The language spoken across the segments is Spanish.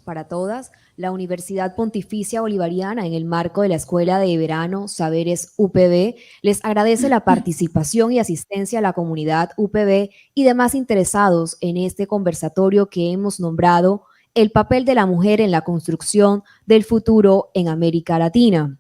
para todas, la Universidad Pontificia Bolivariana, en el marco de la Escuela de Verano Saberes UPB, les agradece la participación y asistencia a la comunidad UPB y demás interesados en este conversatorio que hemos nombrado El papel de la mujer en la construcción del futuro en América Latina.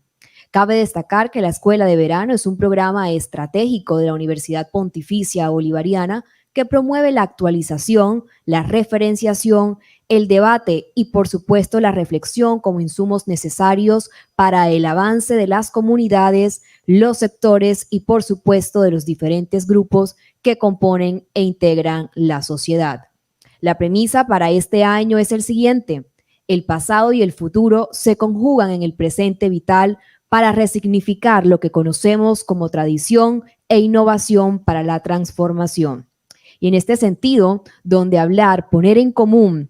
Cabe destacar que la Escuela de Verano es un programa estratégico de la Universidad Pontificia Bolivariana que promueve la actualización, la referenciación, el debate y, por supuesto, la reflexión como insumos necesarios para el avance de las comunidades, los sectores y, por supuesto, de los diferentes grupos que componen e integran la sociedad. La premisa para este año es el siguiente: el pasado y el futuro se conjugan en el presente vital para resignificar lo que conocemos como tradición e innovación para la transformación. Y en este sentido, donde hablar, poner en común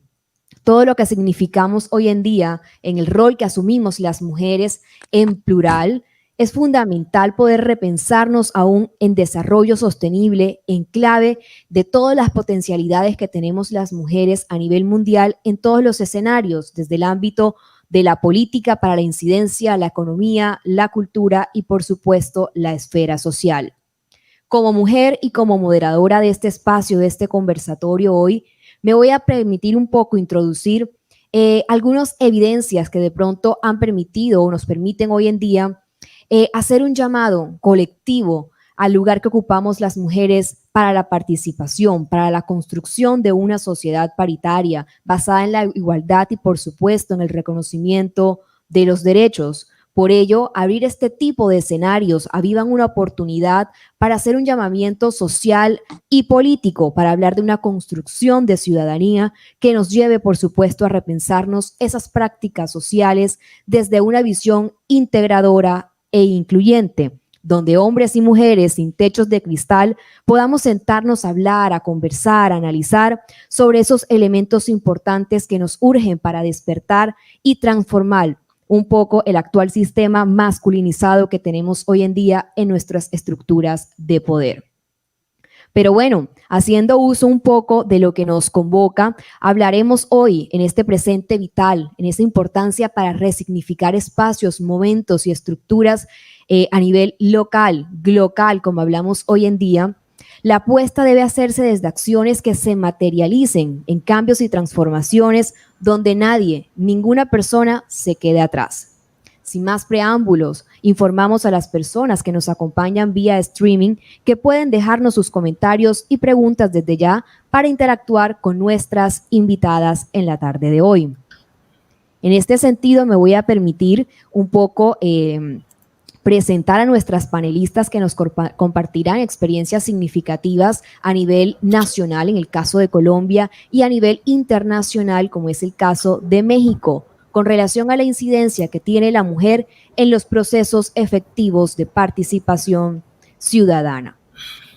todo lo que significamos hoy en día en el rol que asumimos las mujeres en plural, es fundamental poder repensarnos aún en desarrollo sostenible en clave de todas las potencialidades que tenemos las mujeres a nivel mundial en todos los escenarios, desde el ámbito de la política para la incidencia, la economía, la cultura y, por supuesto, la esfera social. Como mujer y como moderadora de este espacio, de este conversatorio hoy, me voy a permitir un poco introducir algunas evidencias que de pronto han permitido o nos permiten hoy en día hacer un llamado colectivo al lugar que ocupamos las mujeres para la participación, para la construcción de una sociedad paritaria basada en la igualdad y, por supuesto, en el reconocimiento de los derechos. Por ello, abrir este tipo de escenarios avivan una oportunidad para hacer un llamamiento social y político, para hablar de una construcción de ciudadanía que nos lleve, por supuesto, a repensarnos esas prácticas sociales desde una visión integradora e incluyente, donde hombres y mujeres sin techos de cristal podamos sentarnos a hablar, a conversar, a analizar sobre esos elementos importantes que nos urgen para despertar y transformar un poco el actual sistema masculinizado que tenemos hoy en día en nuestras estructuras de poder. Pero bueno, haciendo uso un poco de lo que nos convoca, hablaremos hoy en este presente vital, en esa importancia para resignificar espacios, momentos y estructuras a nivel local, global, como hablamos hoy en día. La apuesta debe hacerse desde acciones que se materialicen en cambios y transformaciones donde nadie, ninguna persona se quede atrás. Sin más preámbulos, informamos a las personas que nos acompañan vía streaming que pueden dejarnos sus comentarios y preguntas desde ya para interactuar con nuestras invitadas en la tarde de hoy. En este sentido, me voy a permitir un poco presentar a nuestras panelistas que nos compartirán experiencias significativas a nivel nacional, en el caso de Colombia, y a nivel internacional, como es el caso de México, con relación a la incidencia que tiene la mujer en los procesos efectivos de participación ciudadana.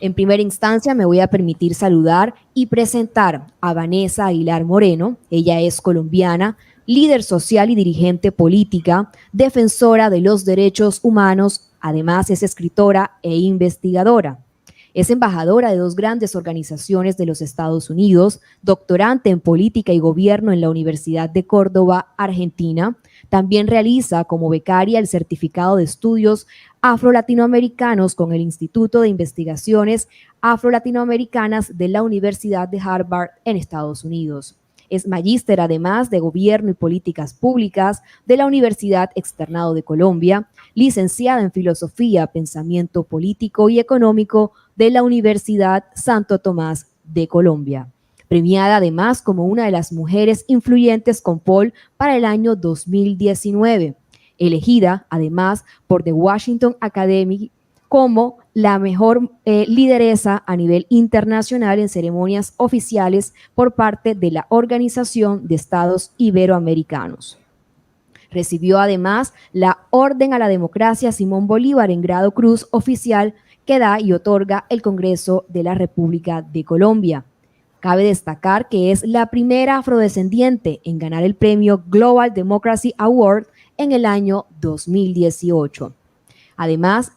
En primera instancia, me voy a permitir saludar y presentar a Vanessa Aguilar Moreno. Ella es colombiana, líder social y dirigente política, defensora de los derechos humanos, además es escritora e investigadora. Es embajadora de dos grandes organizaciones de los Estados Unidos, doctorante en política y gobierno en la Universidad de Córdoba, Argentina. También realiza como becaria el certificado de estudios afro-latinoamericanos con el Instituto de Investigaciones Afro-Latinoamericanas de la Universidad de Harvard en Estados Unidos. Es magíster además de Gobierno y Políticas Públicas de la Universidad Externado de Colombia, licenciada en Filosofía, Pensamiento Político y Económico de la Universidad Santo Tomás de Colombia. Premiada además como una de las mujeres influyentes con Paul para el año 2019. Elegida además por The Washington Academy como la mejor lideresa a nivel internacional en ceremonias oficiales por parte de la Organización de Estados Iberoamericanos. Recibió además la Orden a la Democracia Simón Bolívar en grado cruz oficial que da y otorga el Congreso de la República de Colombia. Cabe destacar que es la primera afrodescendiente en ganar el premio Global Democracy Award en el año 2018. Además,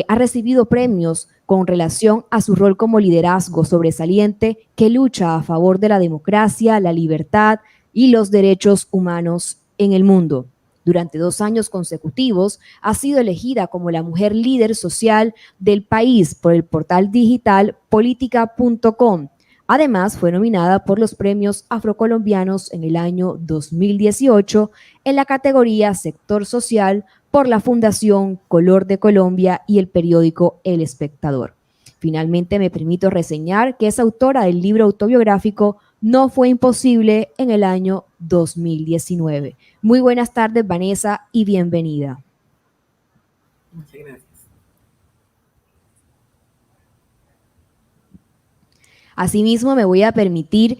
ha recibido premios con relación a su rol como liderazgo sobresaliente que lucha a favor de la democracia, la libertad, y los derechos humanos en el mundo. Durante 2 años consecutivos ha sido elegida como la mujer líder social del país por el portal digital politica.com. Además, fue nominada por los premios afrocolombianos en el año 2018 en la categoría Sector Social por la Fundación Color de Colombia y el periódico El Espectador. Finalmente, me permito reseñar que es autora del libro autobiográfico No fue imposible en el año 2019. Muy buenas tardes, Vanessa, y bienvenida. Muchas gracias. Asimismo, me voy a permitir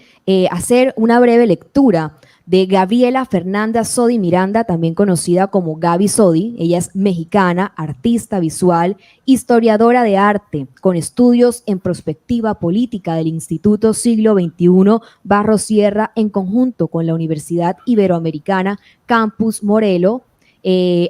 hacer una breve lectura de Gabriela Fernanda Sodi Miranda, también conocida como Gaby Sodi. Ella es mexicana, artista visual, historiadora de arte, con estudios en perspectiva política del Instituto Siglo XXI Barros Sierra, en conjunto con la Universidad Iberoamericana Campus Morelos.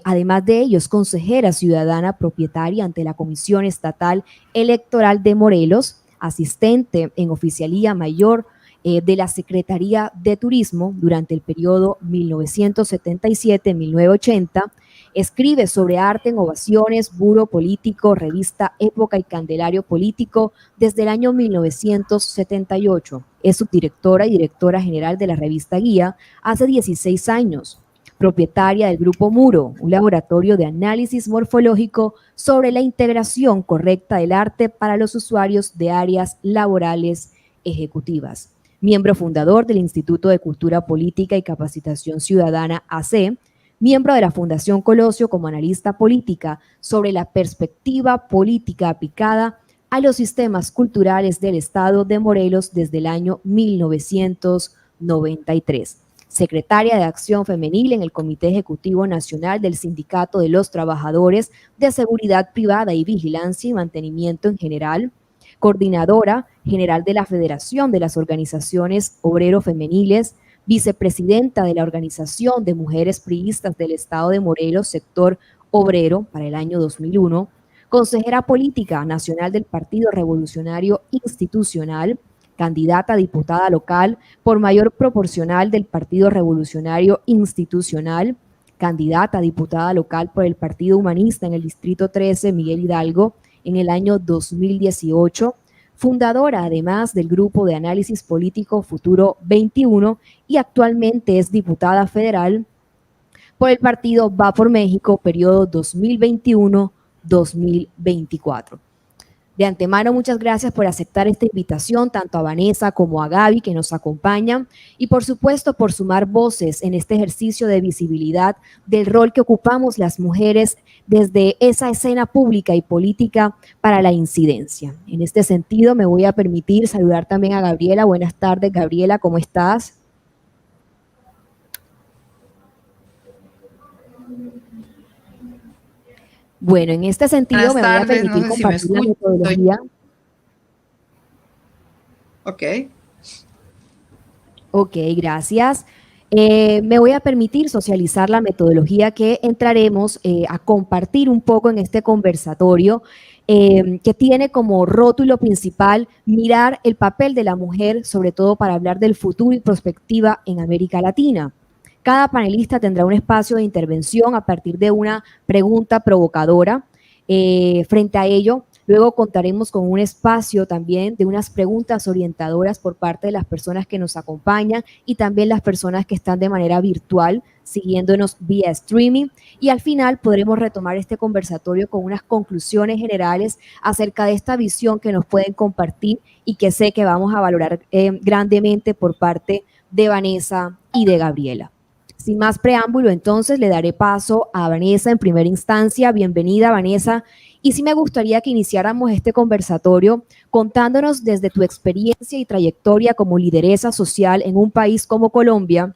Además de ello, es consejera ciudadana propietaria ante la Comisión Estatal Electoral de Morelos, asistente en oficialía mayor de la Secretaría de Turismo durante el periodo 1977-1980, escribe sobre arte en Ovaciones, Buro Político, revista Época y Candelario Político desde el año 1978. Es subdirectora y directora general de la revista Guía hace 16 años. Propietaria del Grupo Muro, un laboratorio de análisis morfológico sobre la integración correcta del arte para los usuarios de áreas laborales ejecutivas. Miembro fundador del Instituto de Cultura Política y Capacitación Ciudadana AC, miembro de la Fundación Colosio como analista política sobre la perspectiva política aplicada a los sistemas culturales del Estado de Morelos desde el año 1993. Secretaria de Acción Femenil en el Comité Ejecutivo Nacional del Sindicato de los Trabajadores de Seguridad Privada y Vigilancia y Mantenimiento en General, coordinadora general de la Federación de las Organizaciones Obrero Femeniles, vicepresidenta de la Organización de Mujeres Priistas del Estado de Morelos, sector obrero, para el año 2001, consejera política nacional del Partido Revolucionario Institucional, candidata a diputada local por mayor proporcional del Partido Revolucionario Institucional, candidata a diputada local por el Partido Humanista en el Distrito 13, Miguel Hidalgo, en el año 2018, fundadora además del Grupo de Análisis Político Futuro 21 y actualmente es diputada federal por el partido Va por México, periodo 2021-2024. De antemano, muchas gracias por aceptar esta invitación, tanto a Vanessa como a Gaby, que nos acompañan, y por supuesto por sumar voces en este ejercicio de visibilidad del rol que ocupamos las mujeres desde esa escena pública y política para la incidencia. En este sentido, me voy a permitir saludar también a Gabriela. Buenas tardes, Gabriela, ¿cómo estás? Bueno, en este sentido me voy a permitir compartir la metodología. Ok, gracias. Me voy a permitir socializar la metodología que entraremos a compartir un poco en este conversatorio, que tiene como rótulo principal mirar el papel de la mujer, sobre todo para hablar del futuro y perspectiva en América Latina. Cada panelista tendrá un espacio de intervención a partir de una pregunta provocadora. Frente a ello, luego contaremos con un espacio también de unas preguntas orientadoras por parte de las personas que nos acompañan y también las personas que están de manera virtual siguiéndonos vía streaming. Y al final podremos retomar este conversatorio con unas conclusiones generales acerca de esta visión que nos pueden compartir y que sé que vamos a valorar grandemente por parte de Vanessa y de Gabriela. Sin más preámbulo, entonces, le daré paso a Vanessa en primera instancia. Bienvenida, Vanessa. Y sí me gustaría que iniciáramos este conversatorio contándonos desde tu experiencia y trayectoria como lideresa social en un país como Colombia,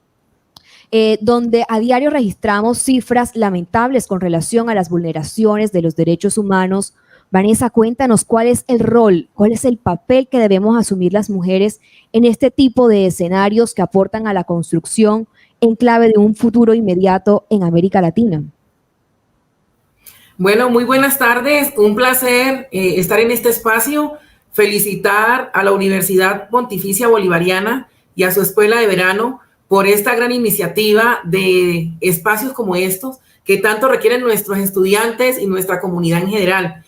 donde a diario registramos cifras lamentables con relación a las vulneraciones de los derechos humanos. Vanessa, cuéntanos cuál es el rol, cuál es el papel que debemos asumir las mujeres en este tipo de escenarios que aportan a la construcción en clave de un futuro inmediato en América Latina. Bueno, muy buenas tardes. Un placer estar en este espacio. Felicitar a la Universidad Pontificia Bolivariana y a su Escuela de Verano por esta gran iniciativa de espacios como estos que tanto requieren nuestros estudiantes y nuestra comunidad en general.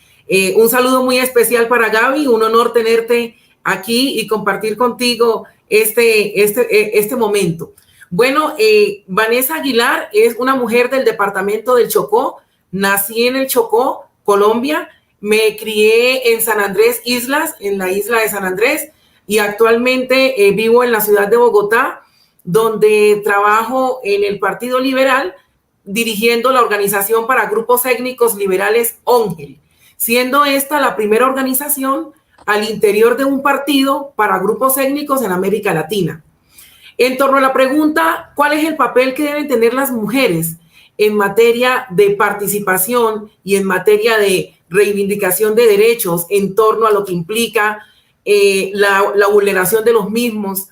Un saludo muy especial para Gaby, un honor tenerte aquí y compartir contigo este momento. Bueno, Vanessa Aguilar es una mujer del departamento del Chocó. Nací en el Chocó, Colombia. Me crié en San Andrés Islas, en la isla de San Andrés, y actualmente vivo en la ciudad de Bogotá, donde trabajo en el Partido Liberal, dirigiendo la organización para grupos étnicos liberales ONGEL, siendo esta la primera organización al interior de un partido para grupos étnicos en América Latina. En torno a la pregunta, ¿cuál es el papel que deben tener las mujeres en materia de participación y en materia de reivindicación de derechos en torno a lo que implica la vulneración de los mismos?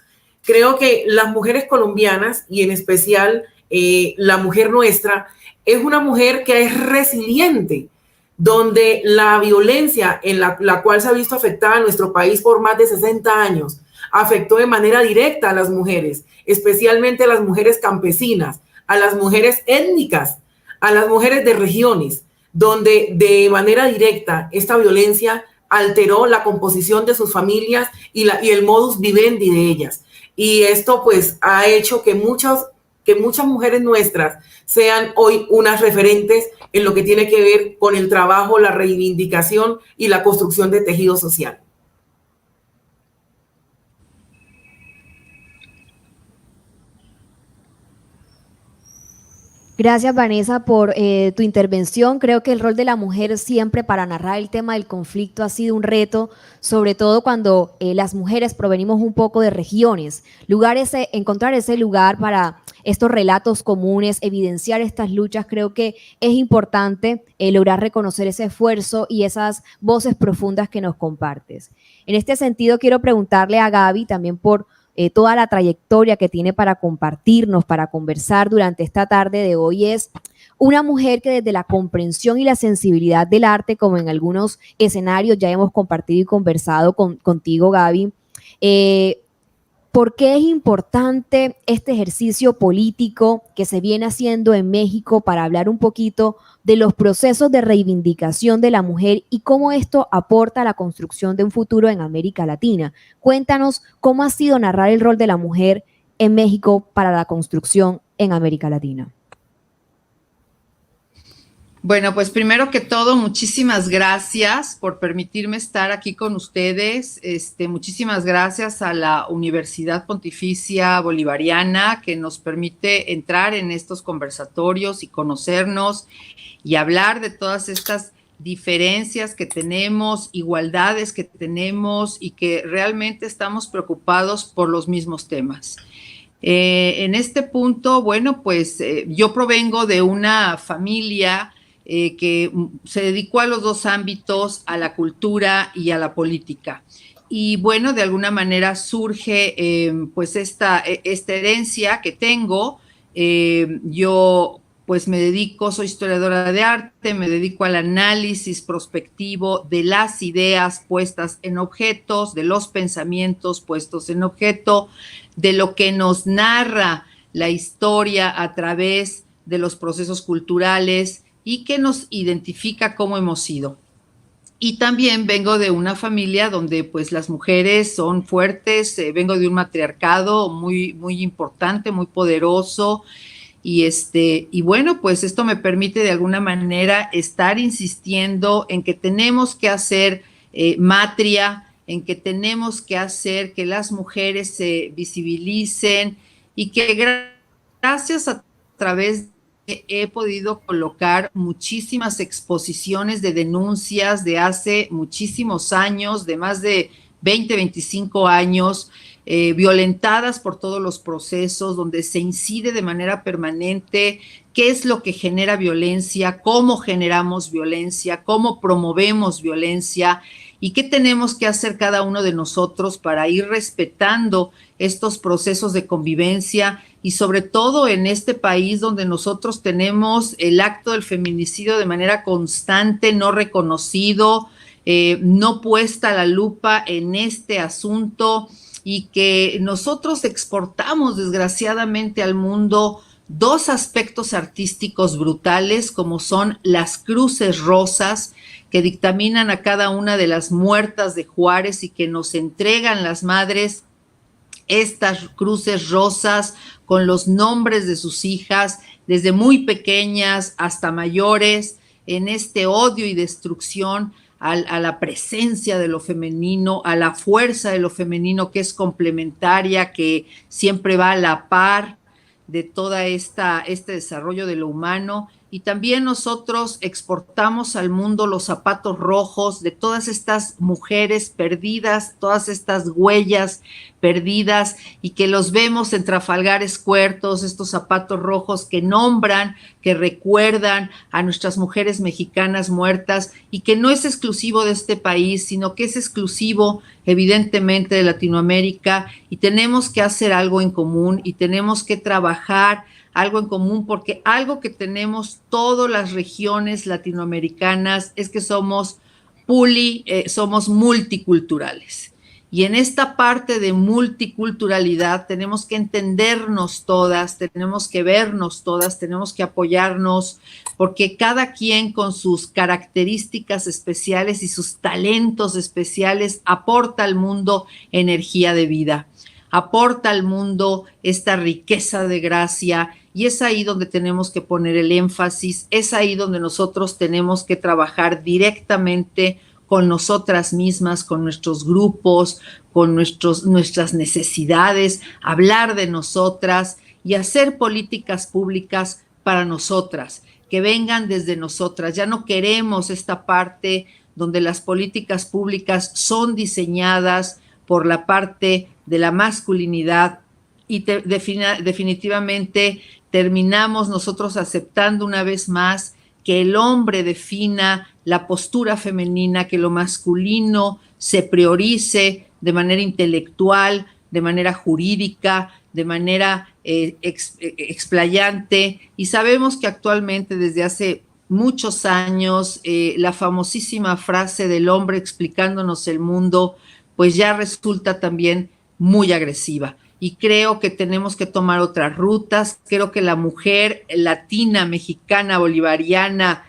Creo que las mujeres colombianas, y en especial la mujer nuestra, es una mujer que es resiliente, donde la violencia en la cual se ha visto afectada nuestro país por más de 60 años, afectó de manera directa a las mujeres, especialmente a las mujeres campesinas, a las mujeres étnicas, a las mujeres de regiones, donde de manera directa esta violencia alteró la composición de sus familias y el modus vivendi de ellas. Y esto pues ha hecho que muchas mujeres nuestras sean hoy unas referentes en lo que tiene que ver con el trabajo, la reivindicación y la construcción de tejido social. Gracias, Vanessa, por tu intervención. Creo que el rol de la mujer siempre para narrar el tema del conflicto ha sido un reto, sobre todo cuando las mujeres provenimos un poco de regiones. Encontrar ese lugar para estos relatos comunes, evidenciar estas luchas, creo que es importante lograr reconocer ese esfuerzo y esas voces profundas que nos compartes. En este sentido, quiero preguntarle a Gaby también por toda la trayectoria que tiene para compartirnos, para conversar durante esta tarde de hoy. Es una mujer que desde la comprensión y la sensibilidad del arte, como en algunos escenarios ya hemos compartido y conversado contigo, Gaby, ¿por qué es importante este ejercicio político que se viene haciendo en México para hablar un poquito de los procesos de reivindicación de la mujer y cómo esto aporta a la construcción de un futuro en América Latina? Cuéntanos cómo ha sido narrar el rol de la mujer en México para la construcción en América Latina. Bueno, pues primero que todo, muchísimas gracias por permitirme estar aquí con ustedes. Muchísimas gracias a la Universidad Pontificia Bolivariana que nos permite entrar en estos conversatorios y conocernos y hablar de todas estas diferencias que tenemos, igualdades que tenemos y que realmente estamos preocupados por los mismos temas. En este punto, bueno, pues yo provengo de una familia que se dedicó a los dos ámbitos, a la cultura y a la política. Y bueno, de alguna manera surge pues esta herencia que tengo. Yo pues me dedico, soy historiadora de arte, me dedico al análisis prospectivo de las ideas puestas en objetos, de los pensamientos puestos en objeto, de lo que nos narra la historia a través de los procesos culturales y que nos identifica cómo hemos sido. Y también vengo de una familia donde pues las mujeres son fuertes, vengo de un matriarcado muy, muy importante, muy poderoso, y bueno, pues esto me permite de alguna manera estar insistiendo en que tenemos que hacer matria, en que tenemos que hacer que las mujeres se visibilicen y que gracias a través de he podido colocar muchísimas exposiciones de denuncias de hace muchísimos años, de más de 20, 25 años, violentadas por todos los procesos, donde se incide de manera permanente qué es lo que genera violencia, cómo generamos violencia, cómo promovemos violencia y qué tenemos que hacer cada uno de nosotros para ir respetando estos procesos de convivencia y sobre todo en este país donde nosotros tenemos el acto del feminicidio de manera constante, no reconocido, no puesta la lupa en este asunto y que nosotros exportamos desgraciadamente al mundo dos aspectos artísticos brutales, como son las cruces rosas, que dictaminan a cada una de las muertas de Juárez y que nos entregan las madres estas cruces rosas con los nombres de sus hijas, desde muy pequeñas hasta mayores, en este odio y destrucción a la presencia de lo femenino, a la fuerza de lo femenino, que es complementaria, que siempre va a la par de toda este desarrollo de lo humano. Y también nosotros exportamos al mundo los zapatos rojos de todas estas mujeres perdidas, todas estas huellas perdidas, y que los vemos en Trafalgar Square, todos estos zapatos rojos que nombran, que recuerdan a nuestras mujeres mexicanas muertas, y que no es exclusivo de este país, sino que es exclusivo evidentemente de Latinoamérica, y tenemos que hacer algo en común y tenemos que trabajar algo en común, porque algo que tenemos todas las regiones latinoamericanas es que somos multiculturales. Y en esta parte de multiculturalidad tenemos que entendernos todas, tenemos que vernos todas, tenemos que apoyarnos, porque cada quien con sus características especiales y sus talentos especiales aporta al mundo energía de vida, aporta al mundo esta riqueza de gracia, y es ahí donde tenemos que poner el énfasis, es ahí donde nosotros tenemos que trabajar directamente con nosotras mismas, con nuestros grupos, con nuestras necesidades, hablar de nosotras y hacer políticas públicas para nosotras, que vengan desde nosotras. Ya no queremos esta parte donde las políticas públicas son diseñadas por la parte de la masculinidad y definitivamente terminamos nosotros aceptando una vez más que el hombre defina la postura femenina, que lo masculino se priorice de manera intelectual, de manera jurídica, de manera explayante. Y sabemos que actualmente, desde hace muchos años, la famosísima frase del hombre explicándonos el mundo, pues ya resulta también muy agresiva. Y creo que tenemos que tomar otras rutas. Creo que la mujer latina, mexicana, bolivariana,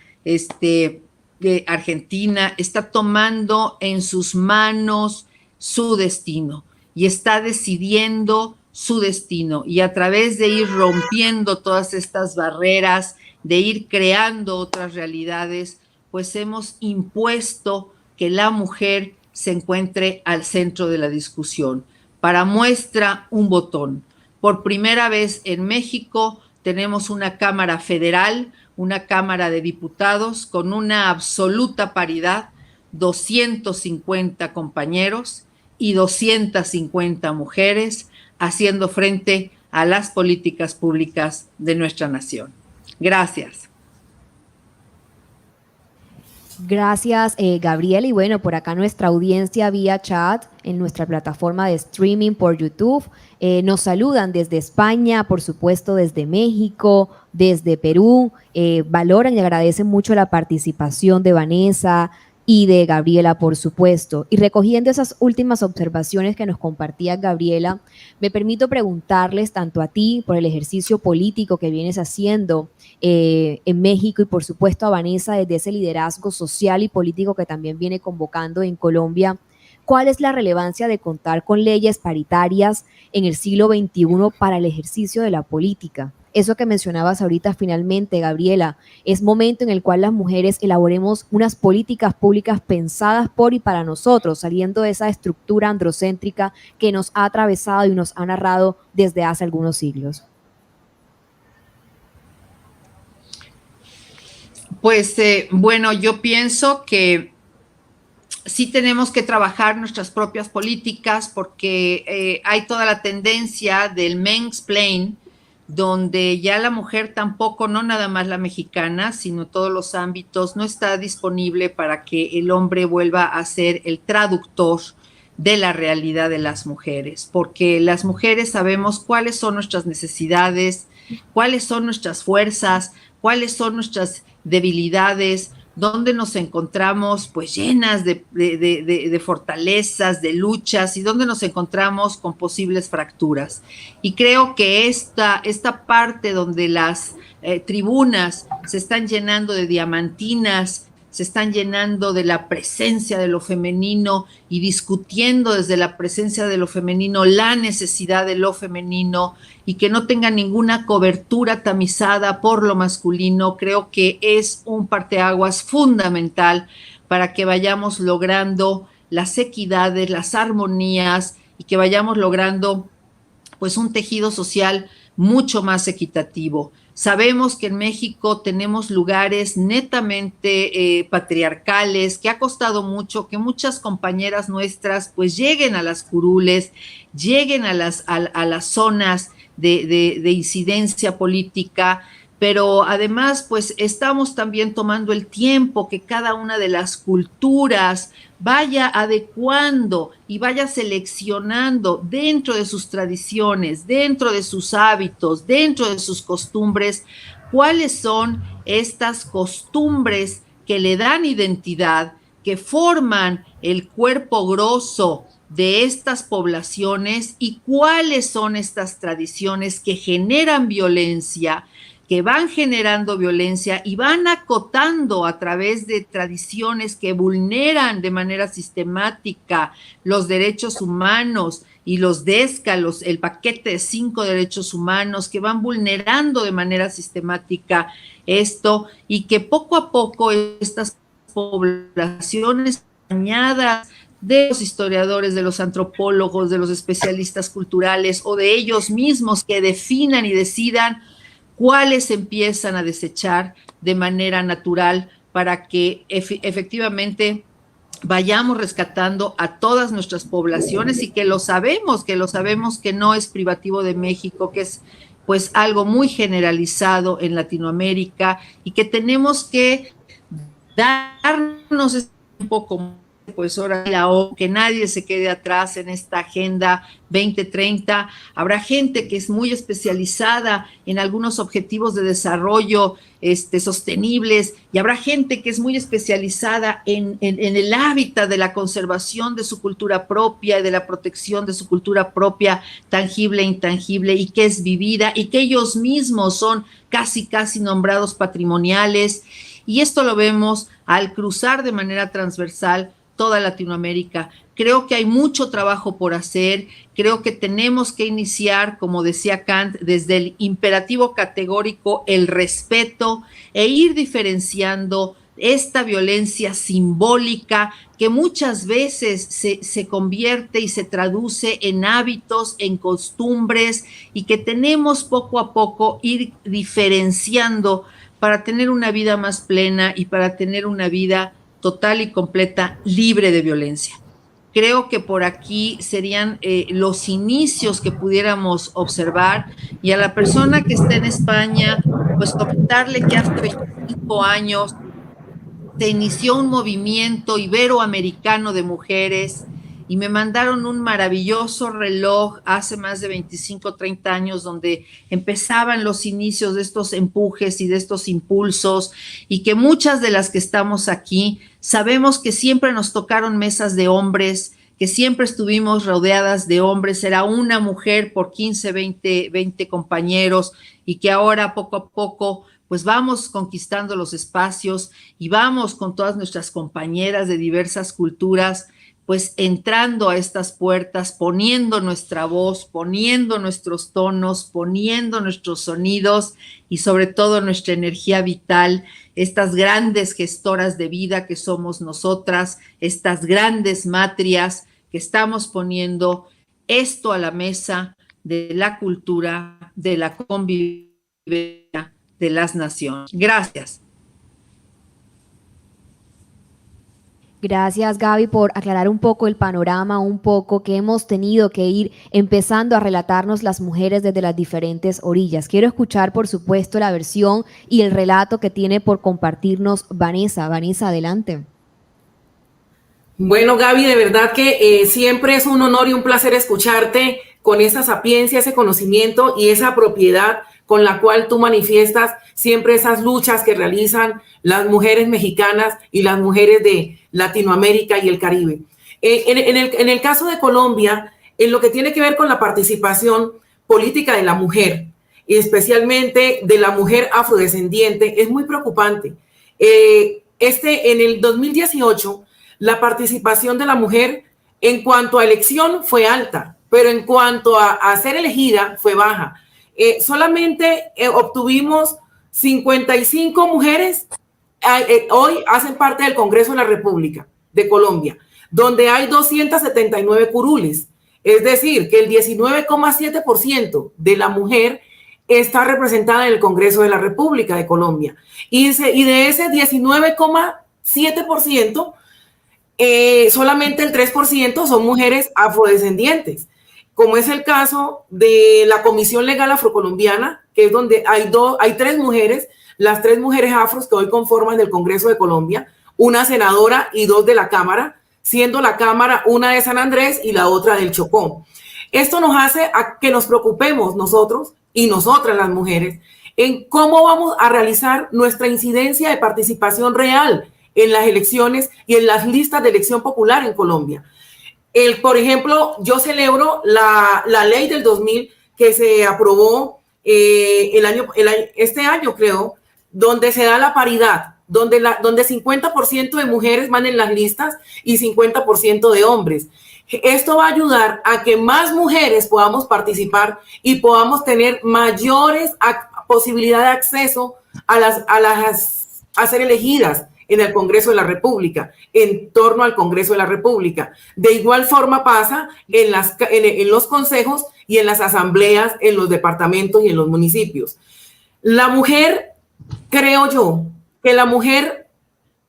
argentina, está tomando en sus manos su destino y está decidiendo su destino. Y a través de ir rompiendo todas estas barreras, de ir creando otras realidades, pues hemos impuesto que la mujer se encuentre al centro de la discusión. Para muestra, un botón. Por primera vez en México tenemos una Cámara Federal, una Cámara de Diputados con una absoluta paridad, 250 compañeros y 250 mujeres haciendo frente a las políticas públicas de nuestra nación. Gracias. Gracias, Gabriela. Y bueno, por acá nuestra audiencia vía chat en nuestra plataforma de streaming por YouTube. Nos saludan desde España, por supuesto desde México, desde Perú. Valoran y agradecen mucho la participación de Vanessa y de Gabriela, por supuesto. Y recogiendo esas últimas observaciones que nos compartía Gabriela, me permito preguntarles tanto a ti por el ejercicio político que vienes haciendo en México y por supuesto a Vanessa desde ese liderazgo social y político que también viene convocando en Colombia. ¿Cuál es la relevancia de contar con leyes paritarias en el siglo XXI para el ejercicio de la política? Eso que mencionabas ahorita finalmente, Gabriela, es momento en el cual las mujeres elaboremos unas políticas públicas pensadas por y para nosotros, saliendo de esa estructura androcéntrica que nos ha atravesado y nos ha narrado desde hace algunos siglos. Pues bueno, yo pienso que sí tenemos que trabajar nuestras propias políticas porque hay toda la tendencia del mansplain, donde ya la mujer tampoco, no nada más la mexicana, sino todos los ámbitos, no está disponible para que el hombre vuelva a ser el traductor de la realidad de las mujeres, porque las mujeres sabemos cuáles son nuestras necesidades, cuáles son nuestras fuerzas, cuáles son nuestras debilidades, donde nos encontramos pues llenas de fortalezas, de luchas, y donde nos encontramos con posibles fracturas. Y creo que esta parte donde las tribunas se están llenando de diamantinas, se están llenando de la presencia de lo femenino y discutiendo desde la presencia de lo femenino la necesidad de lo femenino, y que no tenga ninguna cobertura tamizada por lo masculino, creo que es un parteaguas fundamental para que vayamos logrando las equidades, las armonías, y que vayamos logrando pues un tejido social mucho más equitativo. Sabemos que en México tenemos lugares netamente patriarcales, que ha costado mucho que muchas compañeras nuestras pues lleguen a las curules, lleguen a las zonas de incidencia política, pero además pues estamos también tomando el tiempo que cada una de las culturas vaya adecuando y vaya seleccionando dentro de sus tradiciones, dentro de sus hábitos, dentro de sus costumbres, cuáles son estas costumbres que le dan identidad, que forman el cuerpo grosso de estas poblaciones, y cuáles son estas tradiciones que generan violencia, que van generando violencia y van acotando a través de tradiciones que vulneran de manera sistemática los derechos humanos y los DESCA, el paquete de 5 derechos humanos, que van vulnerando de manera sistemática esto, y que poco a poco estas poblaciones dañadas de los historiadores, de los antropólogos, de los especialistas culturales o de ellos mismos que definan y decidan cuáles empiezan a desechar de manera natural, para que efectivamente vayamos rescatando a todas nuestras poblaciones, y que lo sabemos que no es privativo de México, que es pues algo muy generalizado en Latinoamérica, y que tenemos que darnos un poco pues ahora que nadie se quede atrás en esta Agenda 2030. Habrá gente que es muy especializada en algunos objetivos de desarrollo sostenibles, y habrá gente que es muy especializada en el hábitat de la conservación de su cultura propia y de la protección de su cultura propia, tangible e intangible, y que es vivida, y que ellos mismos son casi nombrados patrimoniales. Y esto lo vemos al cruzar de manera transversal toda Latinoamérica. Creo que hay mucho trabajo por hacer. Creo que tenemos que iniciar, como decía Kant, desde el imperativo categórico, el respeto, e ir diferenciando esta violencia simbólica que muchas veces se convierte y se traduce en hábitos, en costumbres, y que tenemos poco a poco ir diferenciando para tener una vida más plena y para tener una vida total y completa, libre de violencia. Creo que por aquí serían los inicios que pudiéramos observar. Y a la persona que está en España, pues comentarle que hace 25 años se inició un movimiento iberoamericano de mujeres, y me mandaron un maravilloso reloj hace más de 25, 30 años, donde empezaban los inicios de estos empujes y de estos impulsos, y que muchas de las que estamos aquí sabemos que siempre nos tocaron mesas de hombres, que siempre estuvimos rodeadas de hombres, era una mujer por 15, 20 compañeros, y que ahora poco a poco pues vamos conquistando los espacios y vamos con todas nuestras compañeras de diversas culturas, pues entrando a estas puertas, poniendo nuestra voz, poniendo nuestros tonos, poniendo nuestros sonidos y sobre todo nuestra energía vital, estas grandes gestoras de vida que somos nosotras, estas grandes matrias que estamos poniendo esto a la mesa de la cultura, de la convivencia de las naciones. Gracias. Gracias, Gaby, por aclarar un poco el panorama, un poco que hemos tenido que ir empezando a relatarnos las mujeres desde las diferentes orillas. Quiero escuchar, por supuesto, la versión y el relato que tiene por compartirnos Vanessa. Vanessa, adelante. Bueno, Gaby, de verdad que siempre es un honor y un placer escucharte con esa sapiencia, ese conocimiento y esa propiedad con la cual tú manifiestas siempre esas luchas que realizan las mujeres mexicanas y las mujeres de Latinoamérica y el Caribe. En el caso de Colombia, en lo que tiene que ver con la participación política de la mujer, y especialmente de la mujer afrodescendiente, es muy preocupante. En el 2018, la participación de la mujer en cuanto a elección fue alta, pero en cuanto a ser elegida fue baja. Solamente obtuvimos 55 mujeres, hoy hacen parte del Congreso de la República de Colombia, donde hay 279 curules. Es decir, que el 19,7% de la mujer está representada en el Congreso de la República de Colombia. Y de ese 19,7%, solamente el 3% son mujeres afrodescendientes, como es el caso de la Comisión Legal Afrocolombiana, que es donde hay 3 mujeres, las 3 mujeres afros que hoy conforman el Congreso de Colombia, una senadora y 2 de la Cámara, siendo la Cámara una de San Andrés y la otra del Chocó. Esto nos hace a que nos preocupemos nosotros y nosotras las mujeres en cómo vamos a realizar nuestra incidencia de participación real en las elecciones y en las listas de elección popular en Colombia. Por ejemplo, yo celebro la ley del 2000 que se aprobó este año, creo, donde se da la paridad, donde 50% de mujeres van en las listas y 50% de hombres. Esto va a ayudar a que más mujeres podamos participar y podamos tener mayores posibilidad de acceso a ser elegidas en el Congreso de la República, en torno al Congreso de la República. De igual forma pasa en los consejos y en las asambleas, en los departamentos y en los municipios. La mujer, creo yo, que la mujer,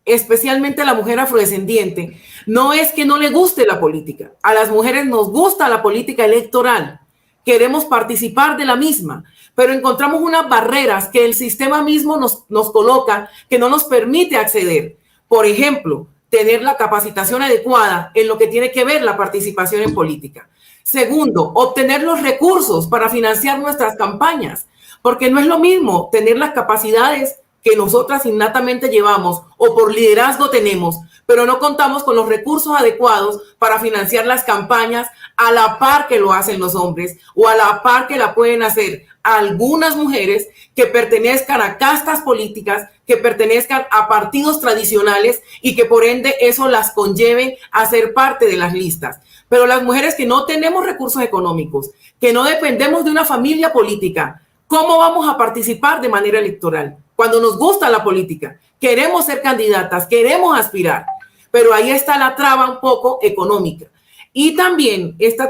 especialmente la mujer afrodescendiente, no es que no le guste la política. A las mujeres nos gusta la política electoral. Queremos participar de la misma, pero encontramos unas barreras que el sistema mismo nos coloca que no nos permite acceder. Por ejemplo, tener la capacitación adecuada en lo que tiene que ver la participación en política. Segundo, obtener los recursos para financiar nuestras campañas, porque no es lo mismo tener las capacidades que nosotras innatamente llevamos o por liderazgo tenemos, pero no contamos con los recursos adecuados para financiar las campañas a la par que lo hacen los hombres o a la par que la pueden hacer algunas mujeres que pertenezcan a castas políticas, que pertenezcan a partidos tradicionales y que por ende eso las conlleve a ser parte de las listas. Pero las mujeres que no tenemos recursos económicos, que no dependemos de una familia política, ¿cómo vamos a participar de manera electoral? Cuando nos gusta la política, queremos ser candidatas, queremos aspirar, pero ahí está la traba un poco económica. Y también está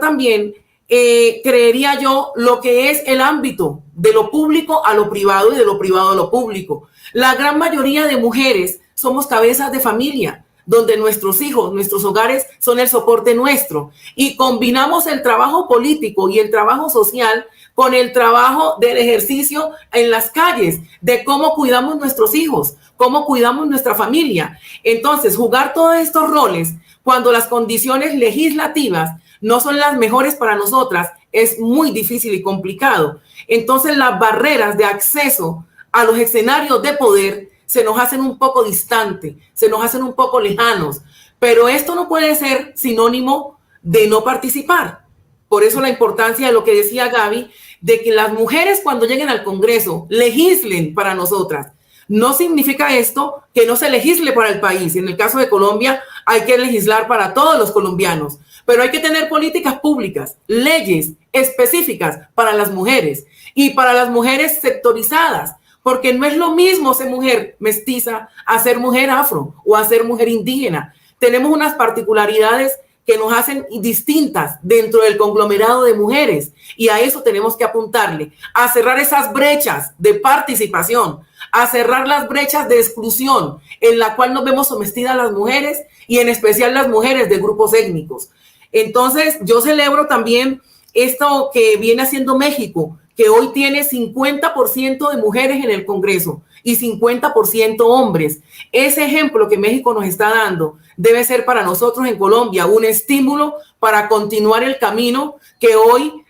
creería yo, lo que es el ámbito de lo público a lo privado y de lo privado a lo público. La gran mayoría de mujeres somos cabezas de familia, donde nuestros hijos, nuestros hogares son el soporte nuestro y combinamos el trabajo político y el trabajo social con el trabajo del ejercicio en las calles, de cómo cuidamos nuestros hijos, cómo cuidamos nuestra familia. Entonces, jugar todos estos roles cuando las condiciones legislativas no son las mejores para nosotras es muy difícil y complicado. Entonces, las barreras de acceso a los escenarios de poder se nos hacen un poco distantes, se nos hacen un poco lejanos, pero esto no puede ser sinónimo de no participar. Por eso la importancia de lo que decía Gaby, de que las mujeres cuando lleguen al Congreso legislen para nosotras. No significa esto que no se legisle para el país. En el caso de Colombia hay que legislar para todos los colombianos, pero hay que tener políticas públicas, leyes específicas para las mujeres y para las mujeres sectorizadas, porque no es lo mismo ser mujer mestiza a ser mujer afro o a ser mujer indígena. Tenemos unas particularidades que nos hacen distintas dentro del conglomerado de mujeres y a eso tenemos que apuntarle, a cerrar esas brechas de participación, a cerrar las brechas de exclusión en la cual nos vemos sometidas las mujeres y en especial las mujeres de grupos étnicos. Entonces, yo celebro también esto que viene haciendo México, que hoy tiene 50% de mujeres en el Congreso y 50% hombres. Ese ejemplo que México nos está dando debe ser para nosotros en Colombia un estímulo para continuar el camino que hoy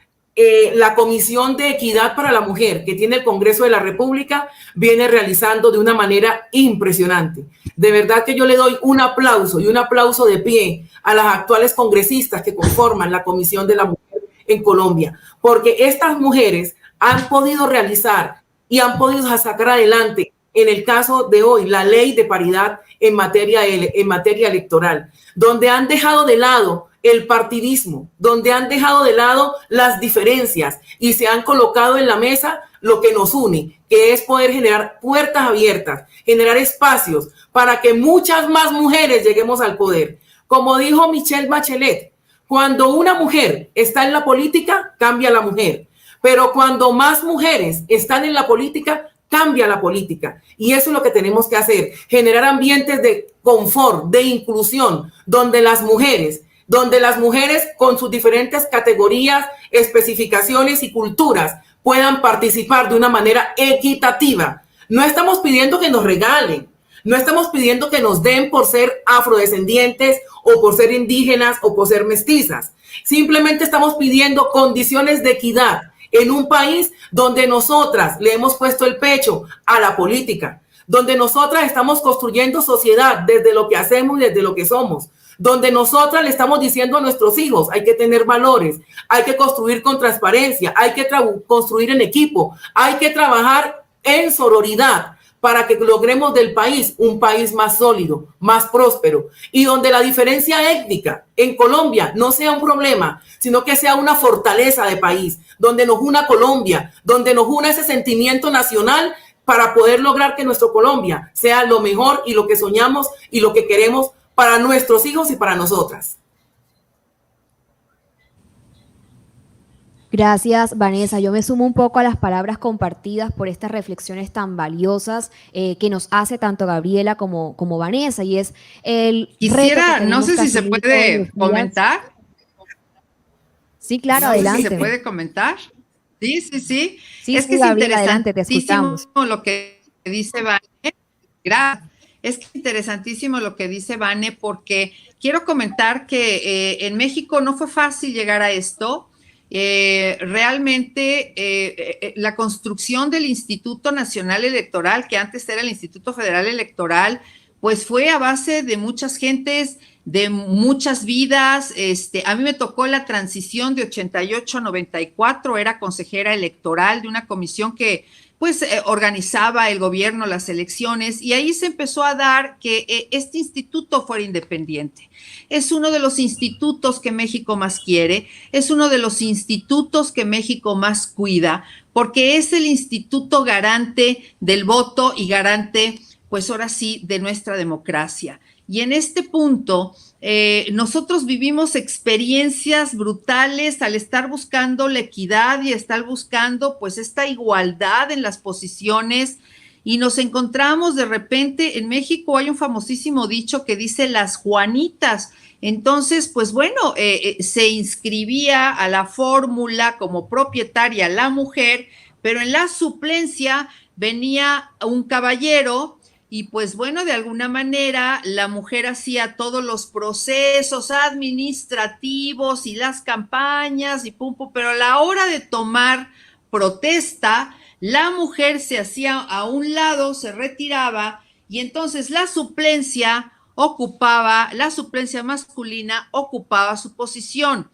la Comisión de Equidad para la Mujer que tiene el Congreso de la República viene realizando de una manera impresionante. De verdad que yo le doy un aplauso y un aplauso de pie a las actuales congresistas que conforman la Comisión de la Mujer en Colombia, porque estas mujeres han podido realizar y han podido sacar adelante, en el caso de hoy, la ley de paridad en materia electoral, donde han dejado de lado el partidismo, donde han dejado de lado las diferencias y se han colocado en la mesa lo que nos une, que es poder generar puertas abiertas, generar espacios para que muchas más mujeres lleguemos al poder. Como dijo Michelle Bachelet, cuando una mujer está en la política, cambia la mujer. Pero cuando más mujeres están en la política, cambia la política. Y eso es lo que tenemos que hacer, generar ambientes de confort, de inclusión, donde las mujeres con sus diferentes categorías, especificaciones y culturas puedan participar de una manera equitativa. No estamos pidiendo que nos regalen, no estamos pidiendo que nos den por ser afrodescendientes o por ser indígenas o por ser mestizas. Simplemente estamos pidiendo condiciones de equidad en un país donde nosotras le hemos puesto el pecho a la política, donde nosotras estamos construyendo sociedad desde lo que hacemos y desde lo que somos, donde nosotras le estamos diciendo a nuestros hijos, hay que tener valores, hay que construir con transparencia, hay que construir en equipo, hay que trabajar en sororidad para que logremos del país un país más sólido, más próspero, y donde la diferencia étnica en Colombia no sea un problema, sino que sea una fortaleza de país, donde nos una Colombia, donde nos una ese sentimiento nacional para poder lograr que nuestro Colombia sea lo mejor y lo que soñamos y lo que queremos para nuestros hijos y para nosotras. Gracias, Vanessa. Yo me sumo un poco a las palabras compartidas por estas reflexiones tan valiosas que nos hace tanto Gabriela como Vanessa, y es el Quisiera, no sé si se puede comentar. Sí, claro, no adelante. Sé si se puede comentar. Sí. Sí, es que Gabriela, es adelante, te escuchamos. lo que dice Vane. Gracias. Es que interesantísimo lo que dice Vane, porque quiero comentar que en México no fue fácil llegar a esto. Realmente la construcción del Instituto Nacional Electoral, que antes era el Instituto Federal Electoral, pues fue a base de muchas gentes, de muchas vidas. A mí me tocó la transición de 88 a 94, era consejera electoral de una comisión que pues organizaba el gobierno las elecciones, y ahí se empezó a dar que este instituto fuera independiente. Es uno de los institutos que México más quiere, es uno de los institutos que México más cuida, porque es el instituto garante del voto y garante, pues ahora sí, de nuestra democracia. Y en este punto, nosotros vivimos experiencias brutales al estar buscando la equidad y estar buscando pues esta igualdad en las posiciones, y nos encontramos de repente, en México hay un famosísimo dicho que dice las Juanitas. Entonces, pues bueno, se inscribía a la fórmula como propietaria la mujer, pero en la suplencia venía un caballero. Y pues bueno, de alguna manera la mujer hacía todos los procesos administrativos y las campañas y pero a la hora de tomar protesta, la mujer se hacía a un lado, se retiraba, y entonces la suplencia masculina ocupaba su posición.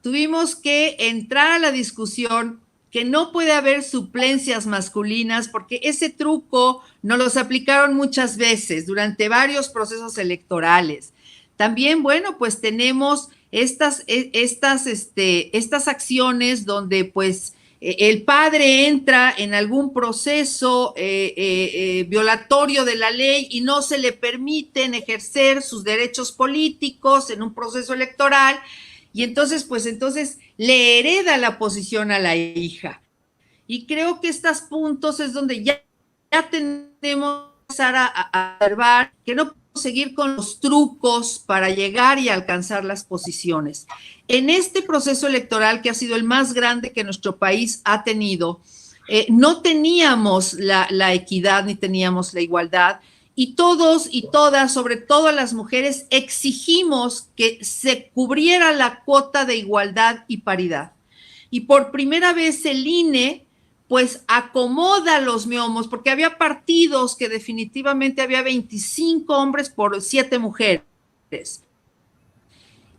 Tuvimos que entrar a la discusión que no puede haber suplencias masculinas, porque ese truco nos los aplicaron muchas veces durante varios procesos electorales. También, bueno, pues tenemos estas acciones donde pues el padre entra en algún proceso violatorio de la ley y no se le permiten ejercer sus derechos políticos en un proceso electoral, y entonces le hereda la posición a la hija. Y creo que estos puntos es donde ya tenemos que empezar a observar que no podemos seguir con los trucos para llegar y alcanzar las posiciones. En este proceso electoral, que ha sido el más grande que nuestro país ha tenido, no teníamos la equidad ni teníamos la igualdad. Y todos y todas, sobre todo las mujeres, exigimos que se cubriera la cuota de igualdad y paridad. y por primera vez el INE pues acomoda los miomos, porque había partidos que definitivamente había 25 hombres por 7 mujeres.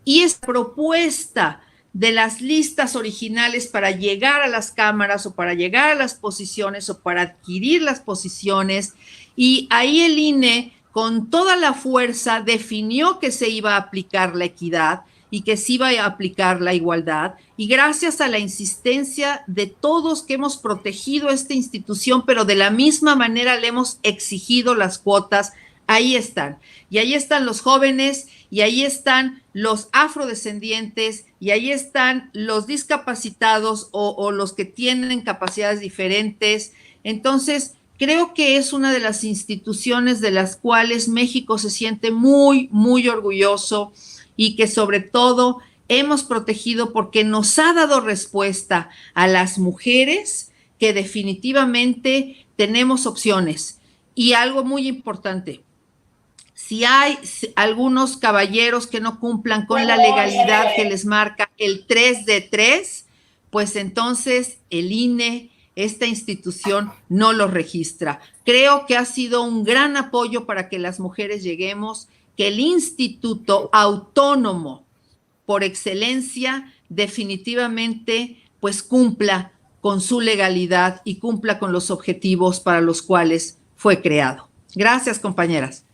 Y esta propuesta de las listas originales para llegar a las cámaras o para llegar a las posiciones o para adquirir las posiciones, y ahí el INE con toda la fuerza definió que se iba a aplicar la equidad y que se iba a aplicar la igualdad, y gracias a la insistencia de todos que hemos protegido esta institución, pero de la misma manera le hemos exigido las cuotas, ahí están. Y ahí están los jóvenes, y ahí están los afrodescendientes, y ahí están los discapacitados o los que tienen capacidades diferentes. Entonces, creo que es una de las instituciones de las cuales México se siente muy, muy orgulloso, y que sobre todo hemos protegido porque nos ha dado respuesta a las mujeres que definitivamente tenemos opciones. Y algo muy importante, si hay algunos caballeros que no cumplan con la legalidad que les marca el 3 de 3, pues entonces el INE, esta institución, no los registra. Creo que ha sido un gran apoyo para que las mujeres lleguemos, que el instituto autónomo por excelencia definitivamente pues cumpla con su legalidad y cumpla con los objetivos para los cuales fue creado. Gracias, compañeras.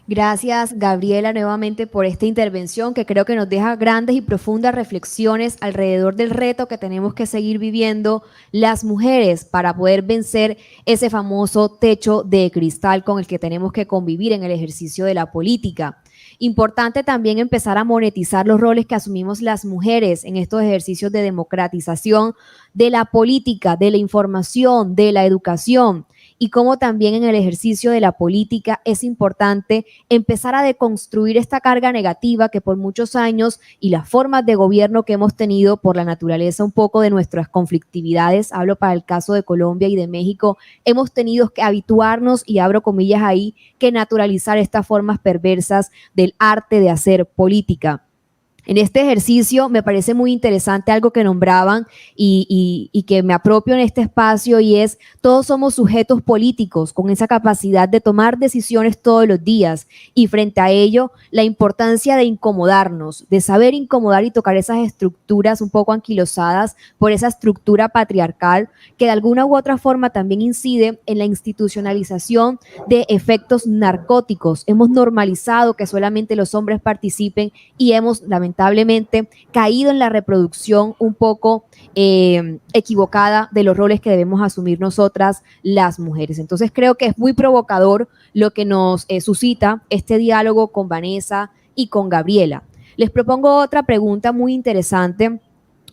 Gracias, Gabriela, nuevamente por esta intervención que creo que nos deja grandes y profundas reflexiones alrededor del reto que tenemos que seguir viviendo las mujeres para poder vencer ese famoso techo de cristal con el que tenemos que convivir en el ejercicio de la política. Importante también empezar a monetizar los roles que asumimos las mujeres en estos ejercicios de democratización de la política, de la información, de la educación. Y cómo también en el ejercicio de la política es importante empezar a deconstruir esta carga negativa que por muchos años y las formas de gobierno que hemos tenido por la naturaleza un poco de nuestras conflictividades, hablo para el caso de Colombia y de México, hemos tenido que habituarnos, y abro comillas ahí, que naturalizar estas formas perversas del arte de hacer política. En este ejercicio me parece muy interesante algo que nombraban y que me apropio en este espacio, y es: todos somos sujetos políticos con esa capacidad de tomar decisiones todos los días, y frente a ello la importancia de incomodarnos, de saber incomodar y tocar esas estructuras un poco anquilosadas por esa estructura patriarcal que de alguna u otra forma también incide en la institucionalización de efectos narcóticos. Hemos normalizado que solamente los hombres participen y hemos lamentablemente caído en la reproducción un poco equivocada de los roles que debemos asumir nosotras las mujeres. Entonces creo que es muy provocador lo que nos suscita este diálogo con Vanessa y con Gabriela. Les propongo otra pregunta muy interesante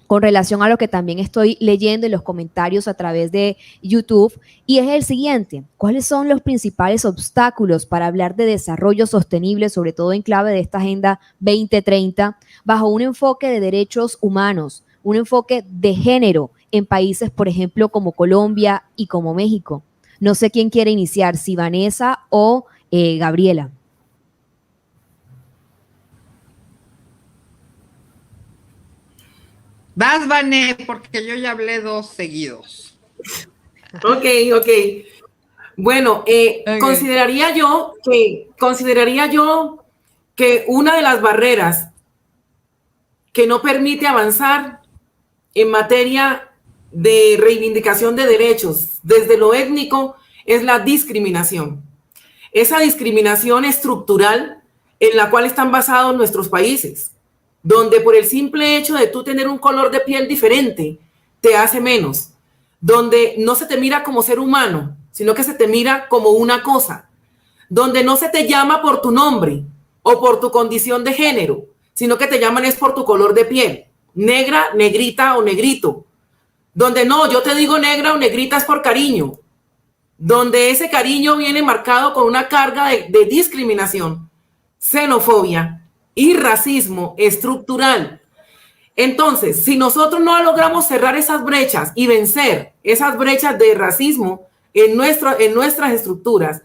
con relación a lo que también estoy leyendo en los comentarios a través de YouTube, y es el siguiente: ¿cuáles son los principales obstáculos para hablar de desarrollo sostenible, sobre todo en clave de esta Agenda 2030, bajo un enfoque de derechos humanos, un enfoque de género en países, por ejemplo, como Colombia y como México? No sé quién quiere iniciar, si Vanessa o Gabriela. Vas, Vané, porque yo ya hablé 2 seguidos. Ok. Bueno, okay. Consideraría yo que una de las barreras que no permite avanzar en materia de reivindicación de derechos desde lo étnico es la discriminación. Esa discriminación estructural en la cual están basados nuestros países, donde por el simple hecho de tú tener un color de piel diferente te hace menos, donde no se te mira como ser humano, sino que se te mira como una cosa, donde no se te llama por tu nombre o por tu condición de género, sino que te llaman es por tu color de piel, negra, negrita o negrito, donde no, yo te digo negra o negrita es por cariño, donde ese cariño viene marcado con una carga de discriminación, xenofobia y racismo estructural. Entonces, si nosotros no logramos cerrar esas brechas y vencer esas brechas de racismo en nuestras estructuras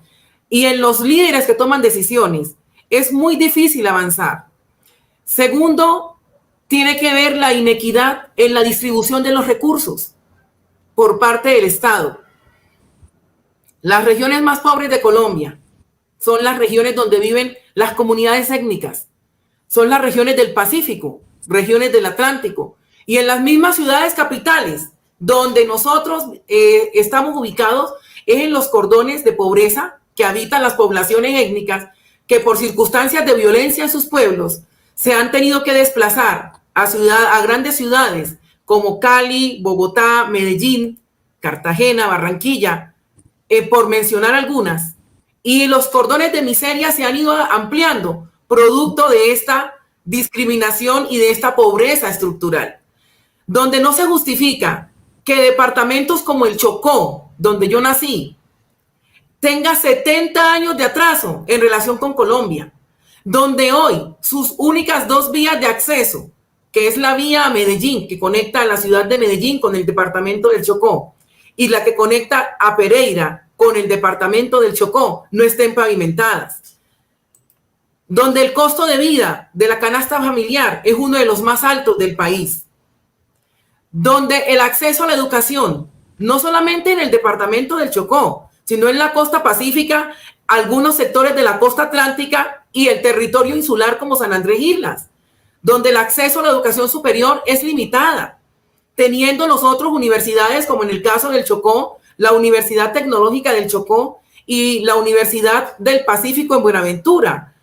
y en los líderes que toman decisiones, es muy difícil avanzar. Segundo, tiene que ver la inequidad en la distribución de los recursos por parte del Estado. Las regiones más pobres de Colombia son las regiones donde viven las comunidades étnicas, son las regiones del Pacífico, regiones del Atlántico, y en las mismas ciudades capitales donde nosotros estamos ubicados es en los cordones de pobreza que habitan las poblaciones étnicas que por circunstancias de violencia en sus pueblos se han tenido que desplazar a grandes ciudades como Cali, Bogotá, Medellín, Cartagena, Barranquilla, por mencionar algunas. Y los cordones de miseria se han ido ampliando producto de esta discriminación y de esta pobreza estructural, donde no se justifica que departamentos como el Chocó, donde yo nací, tenga 70 años de atraso en relación con Colombia, donde hoy sus únicas dos vías de acceso, que es la vía a Medellín, que conecta a la ciudad de Medellín con el departamento del Chocó, y la que conecta a Pereira con el departamento del Chocó, no estén pavimentadas, donde el costo de vida de la canasta familiar es uno de los más altos del país, donde el acceso a la educación, no solamente en el departamento del Chocó, sino en la costa pacífica, algunos sectores de la costa atlántica y el territorio insular como San Andrés Islas, donde el acceso a la educación superior es limitada, teniendo nosotros universidades como en el caso del Chocó, la Universidad Tecnológica del Chocó y la Universidad del Pacífico en Buenaventura.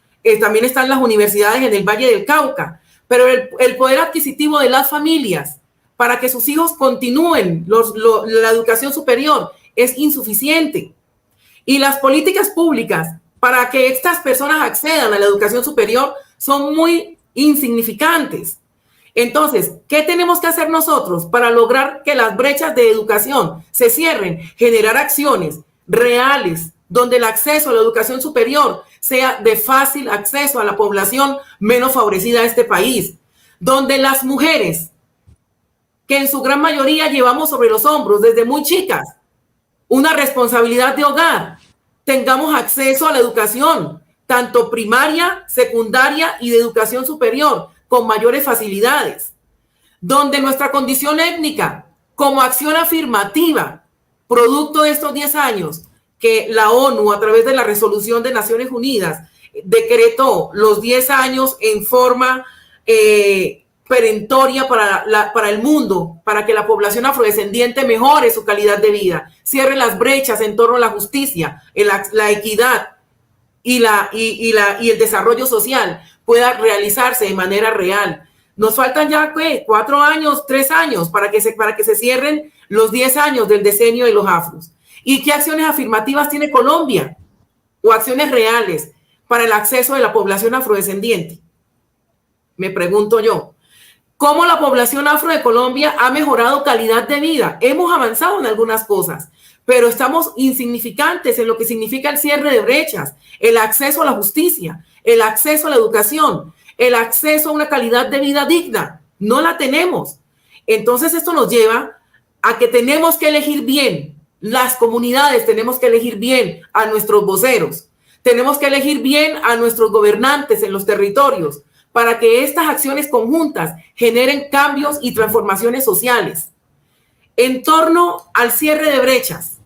También están las universidades en el Valle del Cauca, pero el poder adquisitivo de las familias para que sus hijos continúen la educación superior es insuficiente. Y las políticas públicas para que estas personas accedan a la educación superior son muy insignificantes. Entonces, ¿qué tenemos que hacer nosotros para lograr que las brechas de educación se cierren? Generar acciones reales donde el acceso a la educación superior sea de fácil acceso a la población menos favorecida de este país, donde las mujeres, que en su gran mayoría llevamos sobre los hombros desde muy chicas una responsabilidad de hogar, tengamos acceso a la educación, tanto primaria, secundaria y de educación superior, con mayores facilidades, donde nuestra condición étnica, como acción afirmativa, producto de estos 10 años, que la ONU, a través de la resolución de Naciones Unidas, decretó los 10 años en forma perentoria para el mundo, para que la población afrodescendiente mejore su calidad de vida, cierre las brechas en torno a la justicia, la equidad y el desarrollo social pueda realizarse de manera real. Nos faltan ya 4 años, 3 años para que se cierren los 10 años del decenio de los afros. ¿Y qué acciones afirmativas tiene Colombia? O acciones reales para el acceso de la población afrodescendiente. Me pregunto yo, ¿cómo la población afro de Colombia ha mejorado calidad de vida? Hemos avanzado en algunas cosas, pero estamos insignificantes en lo que significa el cierre de brechas, el acceso a la justicia, el acceso a la educación, el acceso a una calidad de vida digna. No la tenemos. Entonces esto nos lleva a que tenemos que elegir bien. Las comunidades tenemos que elegir bien a nuestros voceros. Tenemos que elegir bien a nuestros gobernantes en los territorios para que estas acciones conjuntas generen cambios y transformaciones sociales. En torno al cierre de brechas,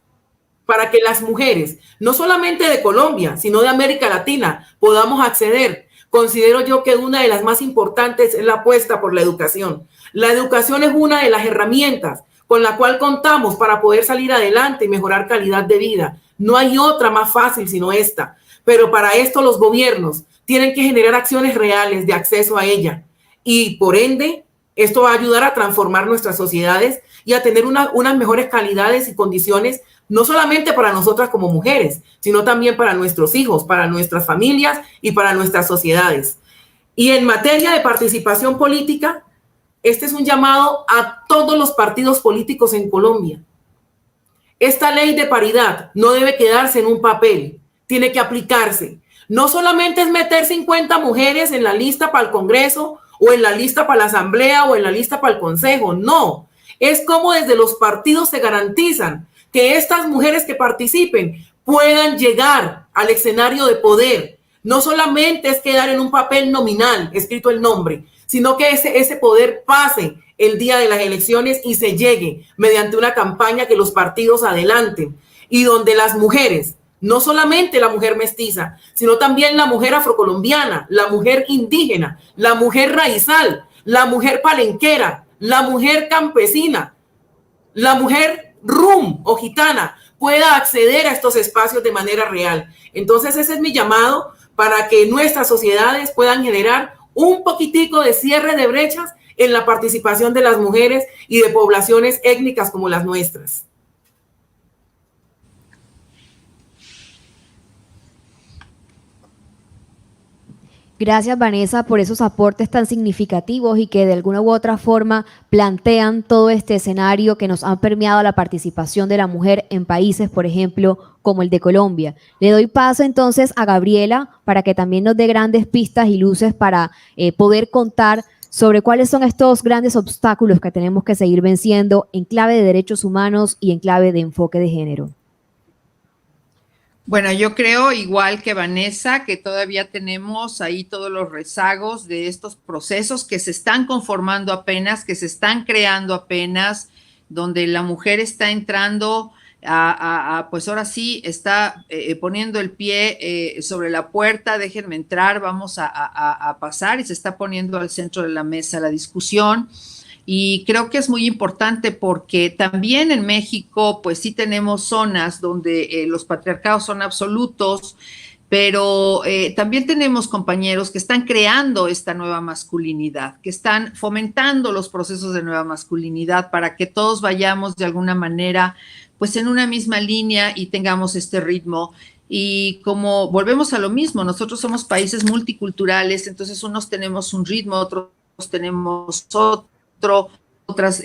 para que las mujeres, no solamente de Colombia, sino de América Latina, podamos acceder. Considero yo que una de las más importantes es la apuesta por la educación. La educación es una de las herramientas con la cual contamos para poder salir adelante y mejorar calidad de vida. No hay otra más fácil sino esta. Pero para esto los gobiernos tienen que generar acciones reales de acceso a ella. Y por ende, esto va a ayudar a transformar nuestras sociedades y a tener unas mejores calidades y condiciones, no solamente para nosotras como mujeres, sino también para nuestros hijos, para nuestras familias y para nuestras sociedades. Y en materia de participación política, este es un llamado a todos los partidos políticos en Colombia. Esta ley de paridad no debe quedarse en un papel, tiene que aplicarse. No solamente es meter 50 mujeres en la lista para el Congreso o en la lista para la Asamblea o en la lista para el Consejo, no. Es como desde los partidos se garantizan que estas mujeres que participen puedan llegar al escenario de poder. No solamente es quedar en un papel nominal, escrito el nombre, sino que ese poder pase el día de las elecciones y se llegue mediante una campaña que los partidos adelanten y donde las mujeres, no solamente la mujer mestiza, sino también la mujer afrocolombiana, la mujer indígena, la mujer raizal, la mujer palenquera, la mujer campesina, la mujer rum o gitana pueda acceder a estos espacios de manera real. Entonces ese es mi llamado para que nuestras sociedades puedan generar un poquitico de cierre de brechas en la participación de las mujeres y de poblaciones étnicas como las nuestras. Gracias, Vanessa, por esos aportes tan significativos y que de alguna u otra forma plantean todo este escenario que nos ha permeado la participación de la mujer en países, por ejemplo, como el de Colombia. Le doy paso entonces a Gabriela para que también nos dé grandes pistas y luces para poder contar sobre cuáles son estos grandes obstáculos que tenemos que seguir venciendo en clave de derechos humanos y en clave de enfoque de género. Bueno, yo creo, igual que Vanessa, que todavía tenemos ahí todos los rezagos de estos procesos que se están conformando apenas, que se están creando apenas, donde la mujer está entrando pues ahora sí, está poniendo el pie sobre la puerta, déjenme entrar, vamos a pasar, y se está poniendo al centro de la mesa la discusión. Y creo que es muy importante porque también en México, pues sí tenemos zonas donde los patriarcados son absolutos, pero también tenemos compañeros que están creando esta nueva masculinidad, que están fomentando los procesos de nueva masculinidad para que todos vayamos de alguna manera, pues en una misma línea y tengamos este ritmo. Y como volvemos a lo mismo, nosotros somos países multiculturales, entonces unos tenemos un ritmo, otros tenemos otras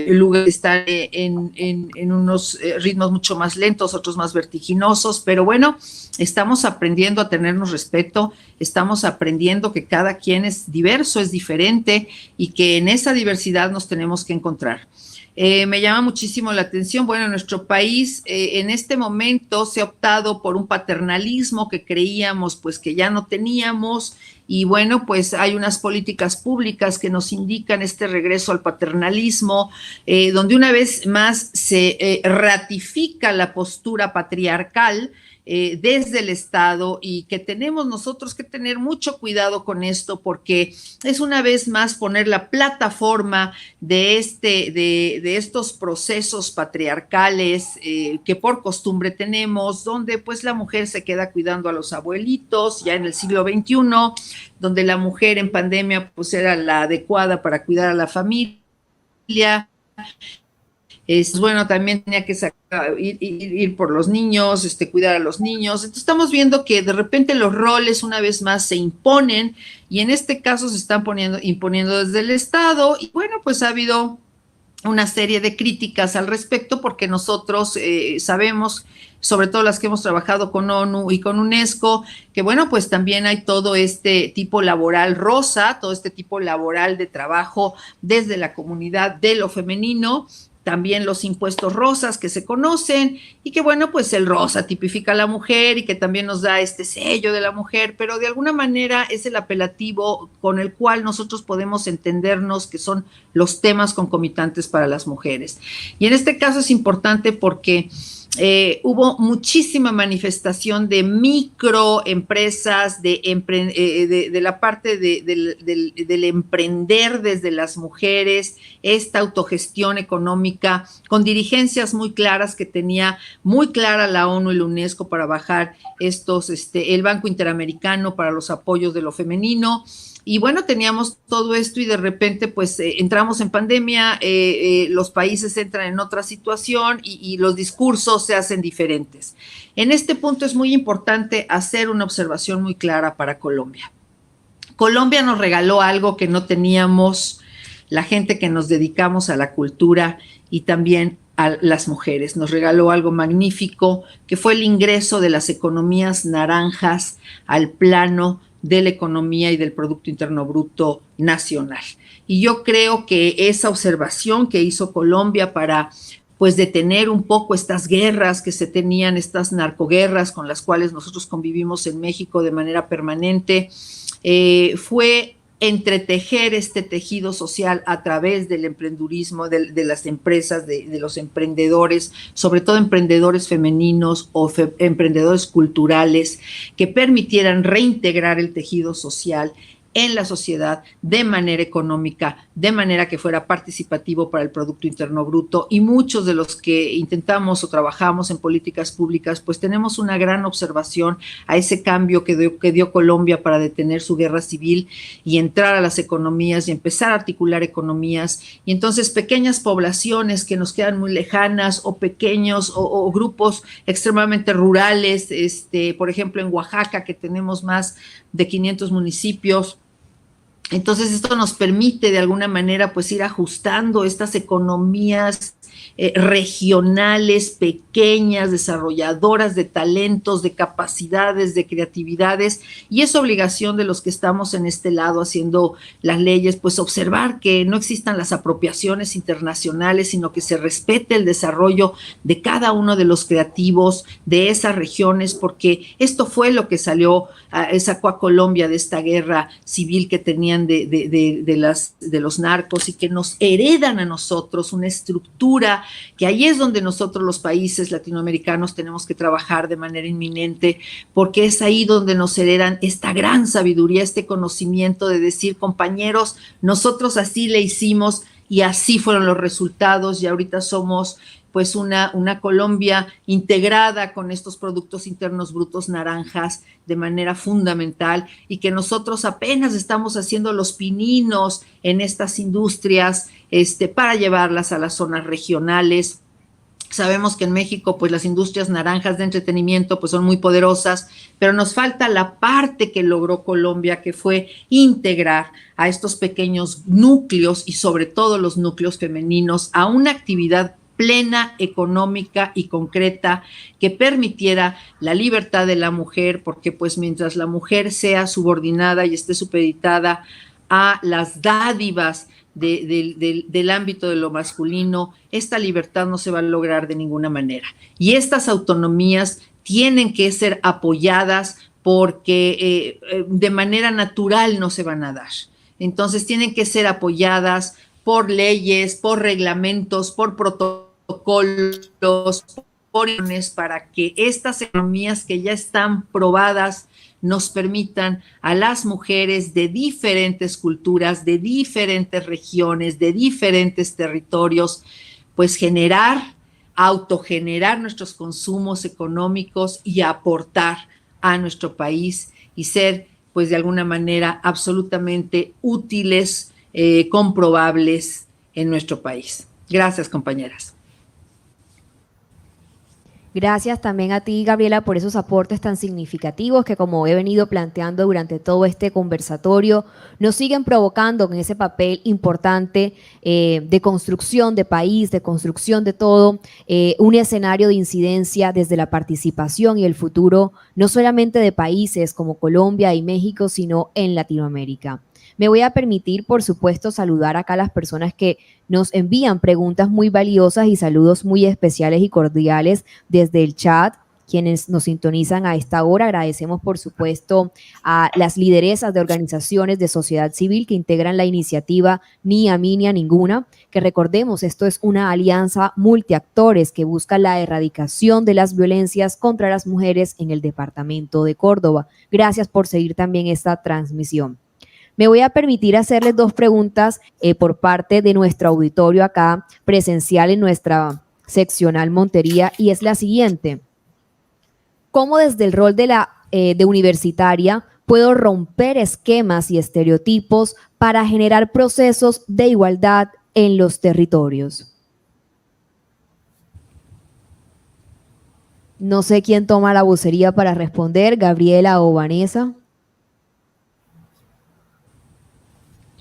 lugares están en unos ritmos mucho más lentos, otros más vertiginosos, pero bueno, estamos aprendiendo a tenernos respeto, estamos aprendiendo que cada quien es diverso, es diferente y que en esa diversidad nos tenemos que encontrar. Me llama muchísimo la atención, bueno, en nuestro país en este momento se ha optado por un paternalismo que creíamos pues que ya no teníamos, y bueno, pues hay unas políticas públicas que nos indican este regreso al paternalismo, donde una vez más se ratifica la postura patriarcal desde el Estado, y que tenemos nosotros que tener mucho cuidado con esto, porque es una vez más poner la plataforma de estos procesos patriarcales que por costumbre tenemos, donde pues la mujer se queda cuidando a los abuelitos ya en el siglo XXI, donde la mujer en pandemia pues era la adecuada para cuidar a la familia. Bueno, también tenía que ir por los niños, cuidar a los niños. Entonces estamos viendo que de repente los roles una vez más se imponen, y en este caso se están imponiendo desde el Estado, y bueno, pues ha habido una serie de críticas al respecto, porque nosotros sabemos, sobre todo las que hemos trabajado con ONU y con UNESCO, que bueno, pues también hay todo este tipo laboral rosa, todo este tipo laboral de trabajo desde la comunidad de lo femenino, también los impuestos rosas que se conocen, y que bueno, pues el rosa tipifica a la mujer y que también nos da este sello de la mujer, pero de alguna manera es el apelativo con el cual nosotros podemos entendernos que son los temas concomitantes para las mujeres. Y en este caso es importante porque hubo muchísima manifestación de microempresas, de la parte del emprender desde las mujeres, esta autogestión económica con dirigencias muy claras que tenía muy clara la ONU y la UNESCO para bajar el Banco Interamericano para los apoyos de lo femenino. Y bueno, teníamos todo esto y de repente pues entramos en pandemia, los países entran en otra situación y los discursos se hacen diferentes. En este punto es muy importante hacer una observación muy clara para Colombia. Colombia nos regaló algo que no teníamos la gente que nos dedicamos a la cultura y también a las mujeres. Nos regaló algo magnífico, que fue el ingreso de las economías naranjas al plano de la economía y del Producto Interno Bruto nacional. Y yo creo que esa observación que hizo Colombia para pues detener un poco estas guerras que se tenían, estas narcoguerras con las cuales nosotros convivimos en México de manera permanente, fue entretejer este tejido social a través del emprendurismo, de las empresas, de los emprendedores, sobre todo emprendedores femeninos o emprendedores culturales, que permitieran reintegrar el tejido social en la sociedad de manera económica, de manera que fuera participativo para el Producto Interno Bruto. Y muchos de los que intentamos o trabajamos en políticas públicas, pues tenemos una gran observación a ese cambio que dio Colombia para detener su guerra civil y entrar a las economías y empezar a articular economías. Y entonces pequeñas poblaciones que nos quedan muy lejanas o pequeños o grupos extremadamente rurales, por ejemplo en Oaxaca, que tenemos más de 500 municipios. Entonces esto nos permite de alguna manera pues ir ajustando estas economías regionales, pequeñas, desarrolladoras de talentos, de capacidades, de creatividades, y es obligación de los que estamos en este lado haciendo las leyes, pues observar que no existan las apropiaciones internacionales, sino que se respete el desarrollo de cada uno de los creativos de esas regiones, porque esto fue lo que sacó a Colombia de esta guerra civil que tenían de los narcos, y que nos heredan a nosotros una estructura que ahí es donde nosotros los países latinoamericanos tenemos que trabajar de manera inminente, porque es ahí donde nos heredan esta gran sabiduría, este conocimiento de decir, compañeros, nosotros así le hicimos y así fueron los resultados, y ahorita somos pues una Colombia integrada con estos productos internos brutos naranjas de manera fundamental, y que nosotros apenas estamos haciendo los pininos en estas industrias para llevarlas a las zonas regionales. Sabemos que en México pues las industrias naranjas de entretenimiento pues son muy poderosas, pero nos falta la parte que logró Colombia, que fue integrar a estos pequeños núcleos, y sobre todo los núcleos femeninos, a una actividad plena, económica y concreta, que permitiera la libertad de la mujer, porque pues mientras la mujer sea subordinada y esté supeditada a las dádivas del ámbito de lo masculino, esta libertad no se va a lograr de ninguna manera. Y estas autonomías tienen que ser apoyadas, porque de manera natural no se van a dar. Entonces tienen que ser apoyadas por leyes, por reglamentos, por protocolos, para que estas economías que ya están probadas nos permitan a las mujeres de diferentes culturas, de diferentes regiones, de diferentes territorios, pues autogenerar nuestros consumos económicos y aportar a nuestro país, y ser, pues de alguna manera, absolutamente útiles, comprobables en nuestro país. Gracias, compañeras. Gracias también a ti, Gabriela, por esos aportes tan significativos que, como he venido planteando durante todo este conversatorio, nos siguen provocando con ese papel importante de construcción de país, de construcción de todo, un escenario de incidencia desde la participación y el futuro, no solamente de países como Colombia y México, sino en Latinoamérica. Me voy a permitir, por supuesto, saludar acá a las personas que nos envían preguntas muy valiosas y saludos muy especiales y cordiales desde el chat, quienes nos sintonizan a esta hora. Agradecemos, por supuesto, a las lideresas de organizaciones de sociedad civil que integran la iniciativa Ni a mí ni a ninguna, que recordemos, esto es una alianza multiactores que busca la erradicación de las violencias contra las mujeres en el departamento de Córdoba. Gracias por seguir también esta transmisión. Me voy a permitir hacerles dos preguntas por parte de nuestro auditorio acá presencial en nuestra seccional Montería, y es la siguiente. ¿Cómo desde el rol de universitaria puedo romper esquemas y estereotipos para generar procesos de igualdad en los territorios? No sé quién toma la vocería para responder, Gabriela o Vanessa.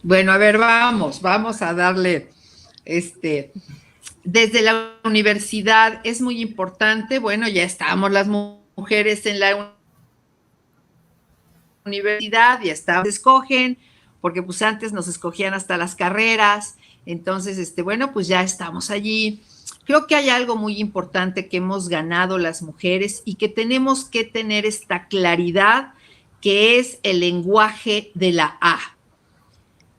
Bueno, a ver, vamos a darle, desde la universidad es muy importante. Bueno, ya estamos las mujeres en la universidad, ya estamos, escogen, porque pues antes nos escogían hasta las carreras, entonces, bueno, pues ya estamos allí. Creo que hay algo muy importante que hemos ganado las mujeres y que tenemos que tener esta claridad, que es el lenguaje de la A.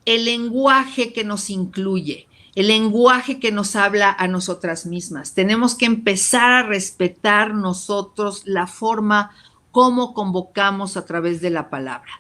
el lenguaje que nos incluye, el lenguaje que nos habla a nosotras mismas. Tenemos que empezar a respetar nosotros la forma como convocamos a través de la palabra.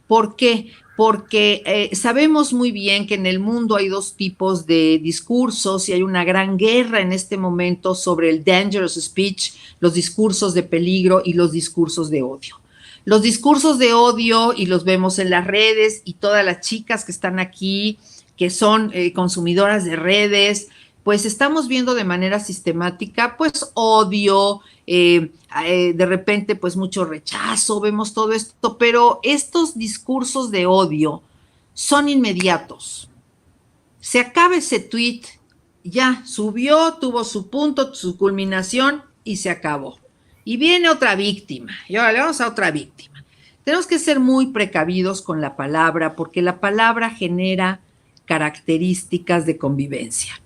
¿Por qué? Porque sabemos muy bien que en el mundo hay dos tipos de discursos y hay una gran guerra en este momento sobre el dangerous speech, los discursos de peligro y los discursos de odio. Los discursos de odio, y los vemos en las redes, y todas las chicas que están aquí, que son consumidoras de redes, pues estamos viendo de manera sistemática, pues odio, de repente pues mucho rechazo, vemos todo esto, pero estos discursos de odio son inmediatos. Se acaba ese tweet, ya subió, tuvo su punto, su culminación y se acabó. Y viene otra víctima, y ahora le vamos a otra víctima. Tenemos que ser muy precavidos con la palabra, porque la palabra genera características de convivencia.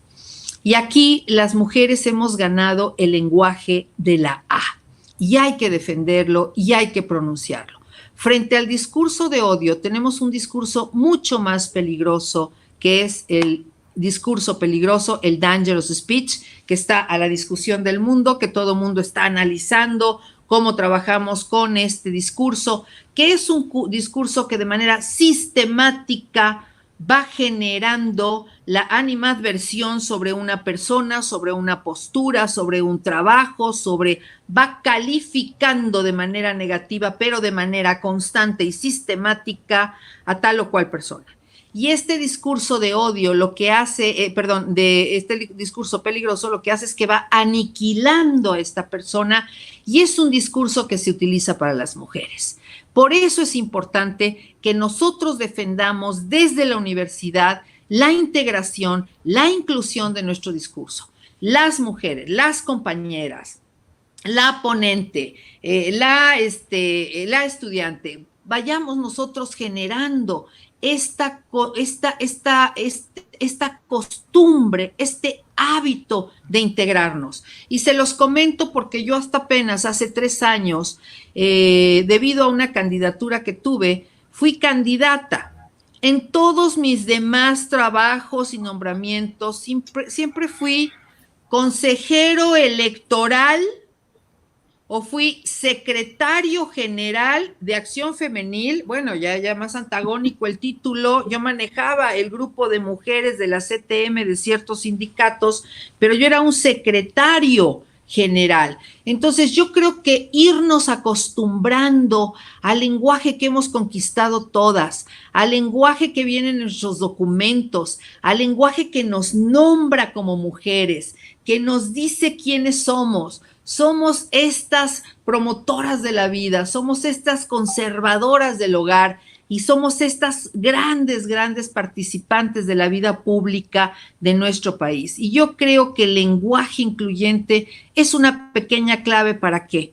Y aquí las mujeres hemos ganado el lenguaje de la A, y hay que defenderlo y hay que pronunciarlo. Frente al discurso de odio, tenemos un discurso mucho más peligroso, que es el discurso peligroso, el dangerous speech, que está a la discusión del mundo, que todo mundo está analizando cómo trabajamos con este discurso, que es un discurso que de manera sistemática va generando la animadversión sobre una persona, sobre una postura, sobre un trabajo, va calificando de manera negativa, pero de manera constante y sistemática a tal o cual persona. Y este discurso de odio lo que hace, este discurso peligroso lo que hace es que va aniquilando a esta persona, y es un discurso que se utiliza para las mujeres. Por eso es importante que nosotros defendamos desde la universidad la integración, la inclusión de nuestro discurso. Las mujeres, las compañeras, la ponente, la estudiante, vayamos nosotros generando esta costumbre, este hábito de integrarnos. Y se los comento porque yo hasta apenas hace 3 años, debido a una candidatura que tuve, fui candidata. En todos mis demás trabajos y nombramientos, siempre fui consejero electoral o fui secretario general de Acción Femenil. Bueno, ya más antagónico el título. Yo manejaba el grupo de mujeres de la CTM de ciertos sindicatos, pero yo era un secretario general. Entonces yo creo que irnos acostumbrando al lenguaje que hemos conquistado todas, al lenguaje que viene en nuestros documentos, al lenguaje que nos nombra como mujeres, que nos dice quiénes somos. Somos estas promotoras de la vida, somos estas conservadoras del hogar y somos estas grandes participantes de la vida pública de nuestro país. Y yo creo que el lenguaje incluyente es una pequeña clave. ¿Para qué?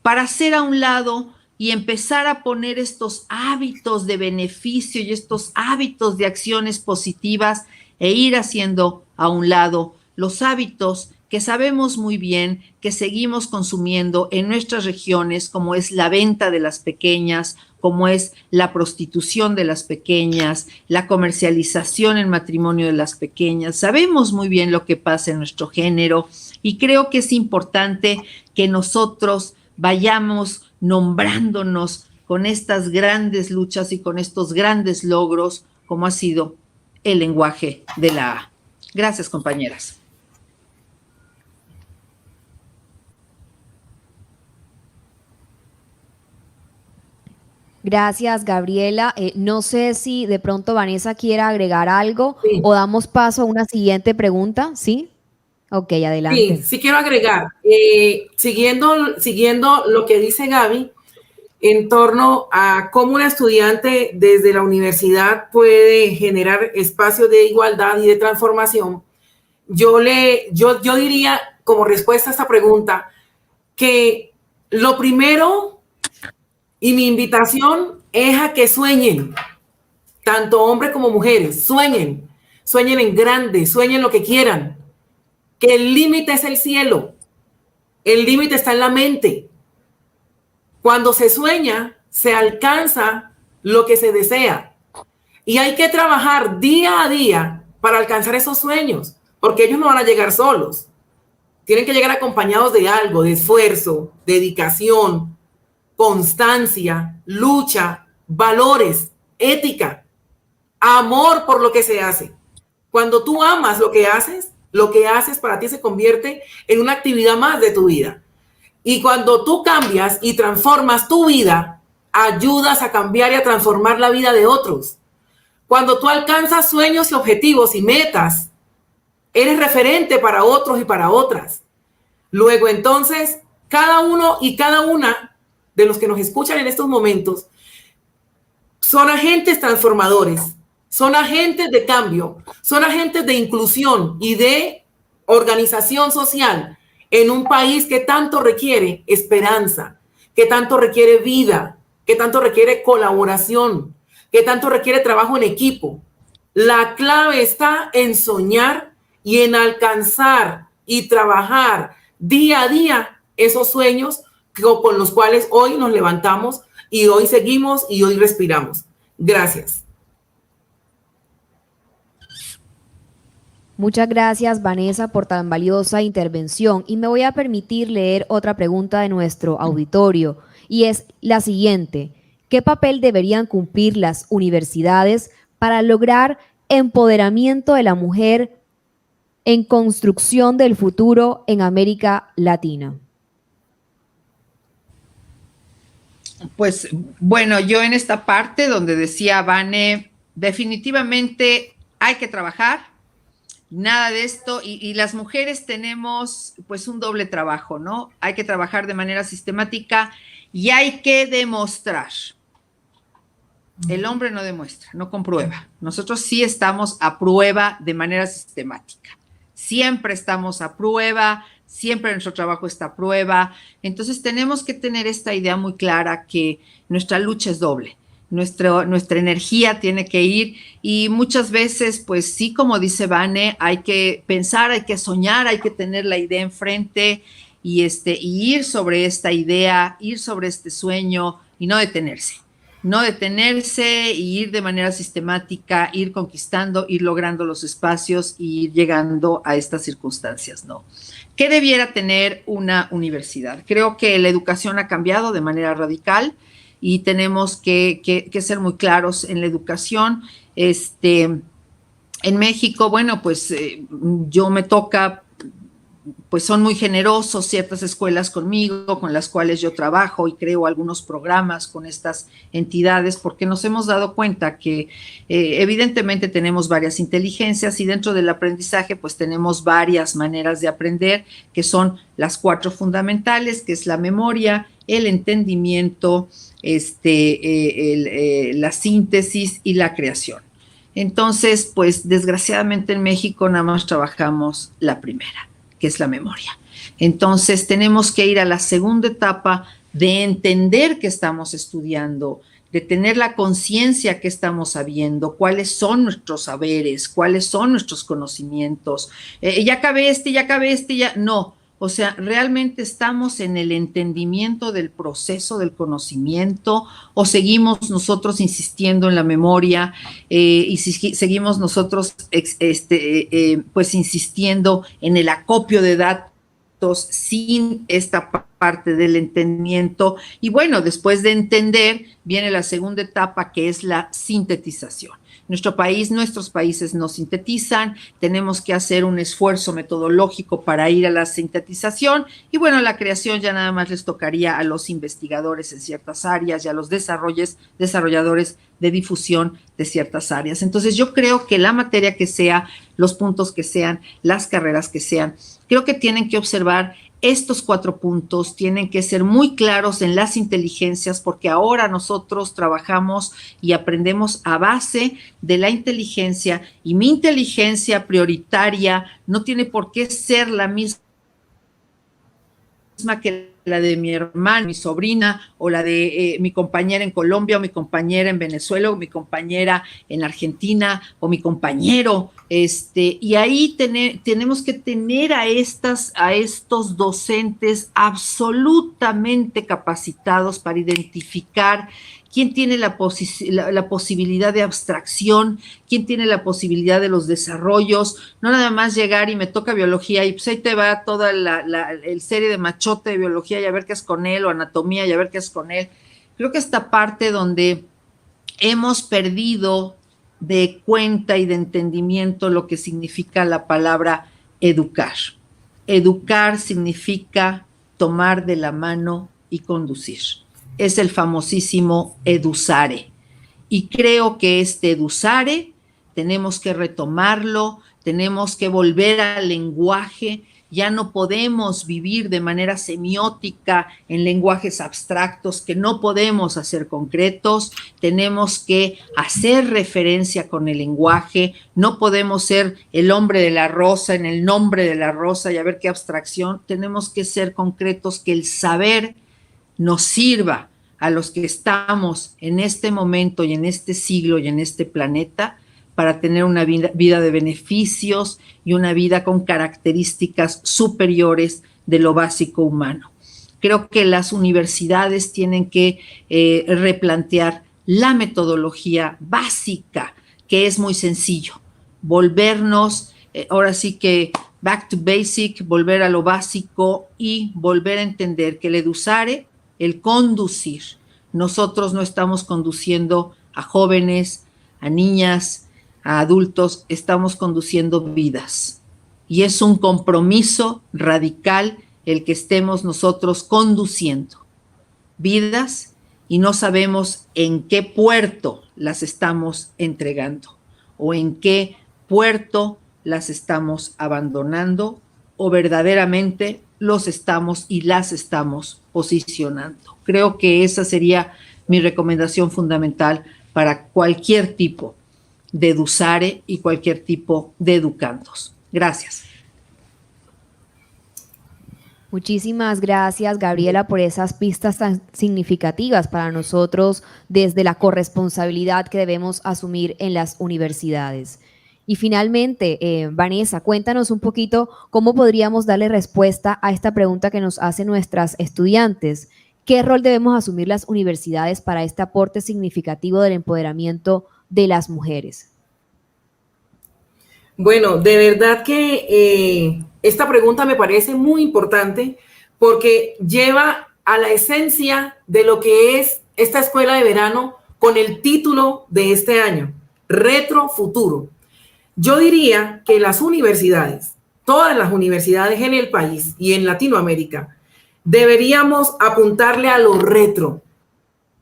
Para hacer a un lado y empezar a poner estos hábitos de beneficio y estos hábitos de acciones positivas e ir haciendo a un lado los hábitos que sabemos muy bien que seguimos consumiendo en nuestras regiones, como es la venta de las pequeñas, como es la prostitución de las pequeñas, la comercialización en matrimonio de las pequeñas. Sabemos muy bien lo que pasa en nuestro género y creo que es importante que nosotros vayamos nombrándonos con estas grandes luchas y con estos grandes logros, como ha sido el lenguaje de la A. Gracias, compañeras. Gracias, Gabriela. No sé si de pronto Vanessa quiera agregar algo Sí. o damos paso a una siguiente pregunta, ¿sí? Ok, adelante. Sí quiero agregar, siguiendo lo que dice Gaby, en torno a cómo un estudiante desde la universidad puede generar espacios de igualdad y de transformación. Yo diría, como respuesta a esta pregunta, que lo primero y mi invitación es a que sueñen, tanto hombres como mujeres, sueñen en grande, sueñen lo que quieran, que el límite es el cielo, el límite está en la mente. Cuando se sueña, se alcanza lo que se desea. Y hay que trabajar día a día para alcanzar esos sueños, porque ellos no van a llegar solos. Tienen que llegar acompañados de algo, de esfuerzo, dedicación, constancia, lucha, valores, ética, amor por lo que se hace. Cuando tú amas lo que haces para ti se convierte en una actividad más de tu vida. Y cuando tú cambias y transformas tu vida, ayudas a cambiar y a transformar la vida de otros. Cuando tú alcanzas sueños y objetivos y metas, eres referente para otros y para otras. Luego, entonces, cada uno y cada una de los que nos escuchan en estos momentos son agentes transformadores, son agentes de cambio, son agentes de inclusión y de organización social en un país que tanto requiere esperanza, que tanto requiere vida, que tanto requiere colaboración, que tanto requiere trabajo en equipo. La clave está en soñar y en alcanzar y trabajar día a día esos sueños con los cuales hoy nos levantamos y hoy seguimos y hoy respiramos. Gracias. Muchas gracias, Vanessa, por tan valiosa intervención. Y me voy a permitir leer otra pregunta de nuestro auditorio, y es la siguiente. ¿Qué papel deberían cumplir las universidades para lograr empoderamiento de la mujer en construcción del futuro en América Latina? Pues bueno, yo en esta parte donde decía Vane, definitivamente hay que trabajar, nada de esto, y las mujeres tenemos pues un doble trabajo, ¿no? Hay que trabajar de manera sistemática y hay que demostrar. El hombre no demuestra, no comprueba. Nosotros sí estamos a prueba de manera sistemática. Siempre estamos a prueba, siempre nuestro trabajo está a prueba. Entonces tenemos que tener esta idea muy clara que nuestra lucha es doble. Nuestra energía tiene que ir y muchas veces, pues sí, como dice Vane, hay que pensar, hay que soñar, hay que tener la idea enfrente y ir sobre esta idea, ir sobre este sueño y no detenerse. No detenerse y ir de manera sistemática, ir conquistando, ir logrando los espacios y ir llegando a estas circunstancias, ¿no? ¿Qué debiera tener una universidad? Creo que la educación ha cambiado de manera radical y tenemos que ser muy claros en la educación. En México, bueno, pues yo me toca, pues son muy generosos ciertas escuelas conmigo, con las cuales yo trabajo y creo algunos programas con estas entidades, porque nos hemos dado cuenta que evidentemente tenemos varias inteligencias y dentro del aprendizaje pues tenemos varias maneras de aprender, que son las 4 fundamentales, que es la memoria, el entendimiento, la síntesis y la creación. Entonces, pues desgraciadamente en México nada más trabajamos la primera, que es la memoria. Entonces tenemos que ir a la segunda etapa de entender qué estamos estudiando, de tener la conciencia que estamos sabiendo, cuáles son nuestros saberes, cuáles son nuestros conocimientos. Ya acabé ya. No, o sea, realmente estamos en el entendimiento del proceso del conocimiento o seguimos nosotros insistiendo en la memoria y si seguimos nosotros pues insistiendo en el acopio de datos sin esta parte del entendimiento. Y bueno, después de entender viene la segunda etapa, que es la sintetización. Nuestros países no sintetizan, tenemos que hacer un esfuerzo metodológico para ir a la sintetización y bueno, la creación ya nada más les tocaría a los investigadores en ciertas áreas y a los desarrolladores de difusión de ciertas áreas. Entonces yo creo que la materia que sea, los puntos que sean, las carreras que sean, creo que tienen que observar estos 4 puntos, tienen que ser muy claros en las inteligencias porque ahora nosotros trabajamos y aprendemos a base de la inteligencia y mi inteligencia prioritaria no tiene por qué ser la misma que la de mi hermana, mi sobrina, o la de mi compañera en Colombia, o mi compañera en Venezuela, o mi compañera en Argentina, o mi compañero, y ahí tenemos que tener a estos docentes absolutamente capacitados para identificar quién tiene la posibilidad de abstracción, quién tiene la posibilidad de los desarrollos, no nada más llegar y me toca biología y pues ahí te va toda el serie de machote de biología y a ver qué es con él, o anatomía y a ver qué es con él. Creo que esta parte donde hemos perdido de cuenta y de entendimiento lo que significa la palabra educar. Educar significa tomar de la mano y conducir. Es el famosísimo edusare. Y creo que este edusare tenemos que retomarlo, tenemos que volver al lenguaje. Ya no podemos vivir de manera semiótica en lenguajes abstractos que no podemos hacer concretos. Tenemos que hacer referencia con el lenguaje. No podemos ser el hombre de la rosa en el nombre de la rosa y a ver qué abstracción. Tenemos que ser concretos, que el saber nos sirva a los que estamos en este momento y en este siglo y en este planeta para tener una vida de beneficios y una vida con características superiores de lo básico humano. Creo que las universidades tienen que replantear la metodología básica, que es muy sencillo, volvernos, ahora sí que back to basic, volver a lo básico y volver a entender que el edusare, el conducir, nosotros no estamos conduciendo a jóvenes, a niñas, a adultos, estamos conduciendo vidas. Y es un compromiso radical el que estemos nosotros conduciendo vidas y no sabemos en qué puerto las estamos entregando o en qué puerto las estamos abandonando o verdaderamente los estamos y las estamos posicionando. Creo que esa sería mi recomendación fundamental para cualquier tipo de edusare y cualquier tipo de educandos. Gracias. Muchísimas gracias, Gabriela, por esas pistas tan significativas para nosotros desde la corresponsabilidad que debemos asumir en las universidades. Y finalmente, Vanessa, cuéntanos un poquito cómo podríamos darle respuesta a esta pregunta que nos hacen nuestras estudiantes. ¿Qué rol debemos asumir las universidades para este aporte significativo del empoderamiento de las mujeres? Bueno, de verdad que esta pregunta me parece muy importante porque lleva a la esencia de lo que es esta escuela de verano con el título de este año, Retro Futuro. Yo diría que las universidades, todas las universidades en el país y en Latinoamérica, deberíamos apuntarle a lo retro,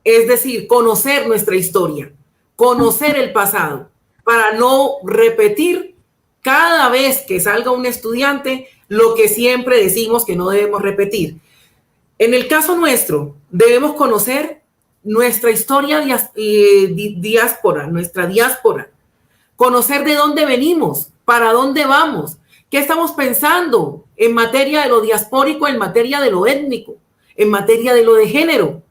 es decir, conocer nuestra historia, conocer el pasado, para no repetir cada vez que salga un estudiante lo que siempre decimos que no debemos repetir. En el caso nuestro, debemos conocer nuestra historia diáspora, nuestra diáspora, conocer de dónde venimos, para dónde vamos, qué estamos pensando en materia de lo diaspórico, en materia de lo étnico, en materia de lo de género,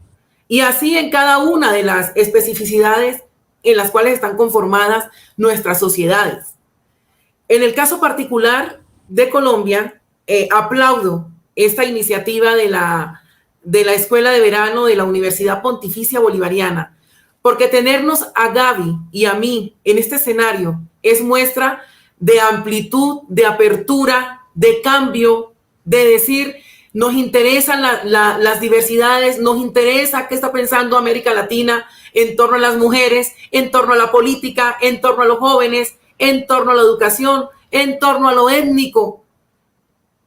y así en cada una de las especificidades en las cuales están conformadas nuestras sociedades. En el caso particular de Colombia, aplaudo esta iniciativa de la Escuela de Verano de la Universidad Pontificia Bolivariana, porque tenernos a Gaby y a mí en este escenario es muestra de amplitud, de apertura, de cambio, de decir, nos interesan las diversidades, nos interesa qué está pensando América Latina en torno a las mujeres, en torno a la política, en torno a los jóvenes, en torno a la educación, en torno a lo étnico.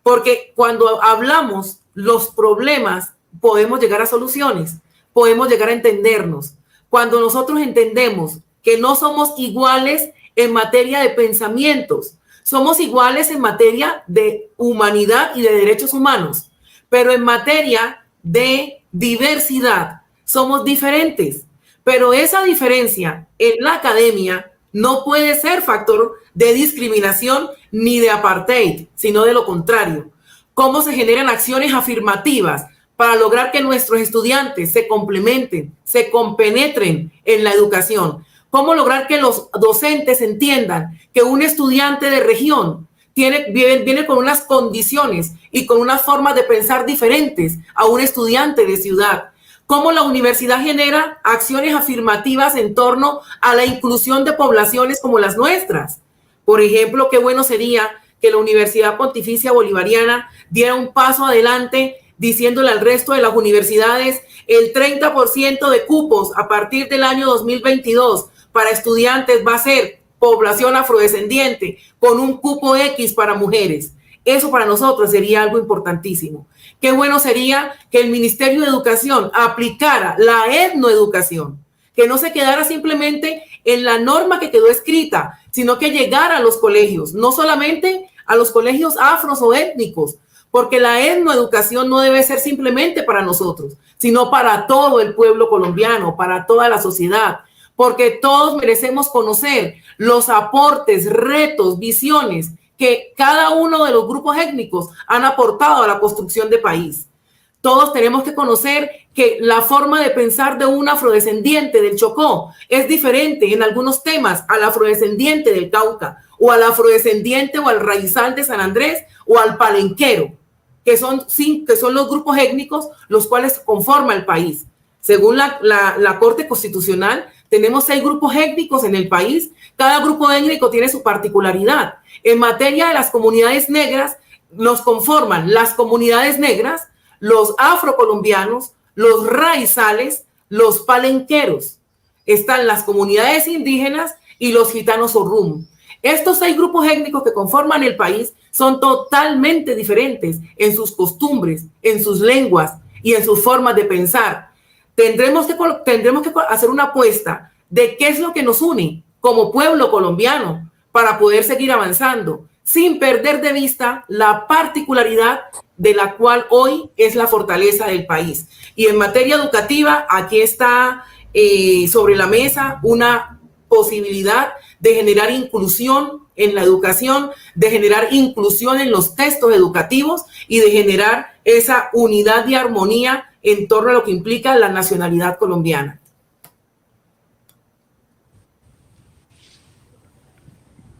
Porque cuando hablamos los problemas, podemos llegar a soluciones, podemos llegar a entendernos. Cuando nosotros entendemos que no somos iguales en materia de pensamientos, somos iguales en materia de humanidad y de derechos humanos, pero en materia de diversidad somos diferentes. Pero esa diferencia en la academia no puede ser factor de discriminación ni de apartheid, sino de lo contrario. ¿Cómo se generan acciones afirmativas para lograr que nuestros estudiantes se complementen, se compenetren en la educación? ¿Cómo lograr que los docentes entiendan que un estudiante de región viene con unas condiciones y con unas formas de pensar diferentes a un estudiante de ciudad? ¿Cómo la universidad genera acciones afirmativas en torno a la inclusión de poblaciones como las nuestras? Por ejemplo, qué bueno sería que la Universidad Pontificia Bolivariana diera un paso adelante diciéndole al resto de las universidades el 30% de cupos a partir del año 2022 para estudiantes va a ser población afrodescendiente con un cupo X para mujeres. Eso para nosotros sería algo importantísimo. Qué bueno sería que el Ministerio de Educación aplicara la etnoeducación, que no se quedara simplemente en la norma que quedó escrita, sino que llegara a los colegios, no solamente a los colegios afros o étnicos, porque la etnoeducación no debe ser simplemente para nosotros, sino para todo el pueblo colombiano, para toda la sociedad, porque todos merecemos conocer los aportes, retos, visiones que cada uno de los grupos étnicos han aportado a la construcción de país. Todos tenemos que conocer que la forma de pensar de un afrodescendiente del Chocó es diferente en algunos temas al afrodescendiente del Cauca, o al afrodescendiente o al raizal de San Andrés, o al palenquero, que son los grupos étnicos los cuales conforman el país. Según la Corte Constitucional, tenemos 6 grupos étnicos en el país. Cada grupo étnico tiene su particularidad. En materia de las comunidades negras, nos conforman las comunidades negras, los afrocolombianos, los raizales, los palenqueros. Están las comunidades indígenas y los gitanos orum. Estos 6 grupos étnicos que conforman el país son totalmente diferentes en sus costumbres, en sus lenguas y en sus formas de pensar. Tendremos que hacer una apuesta de qué es lo que nos une como pueblo colombiano para poder seguir avanzando, sin perder de vista la particularidad de la cual hoy es la fortaleza del país. Y en materia educativa, aquí está sobre la mesa una posibilidad de generar inclusión en la educación, de generar inclusión en los textos educativos y de generar esa unidad y armonía en torno a lo que implica la nacionalidad colombiana.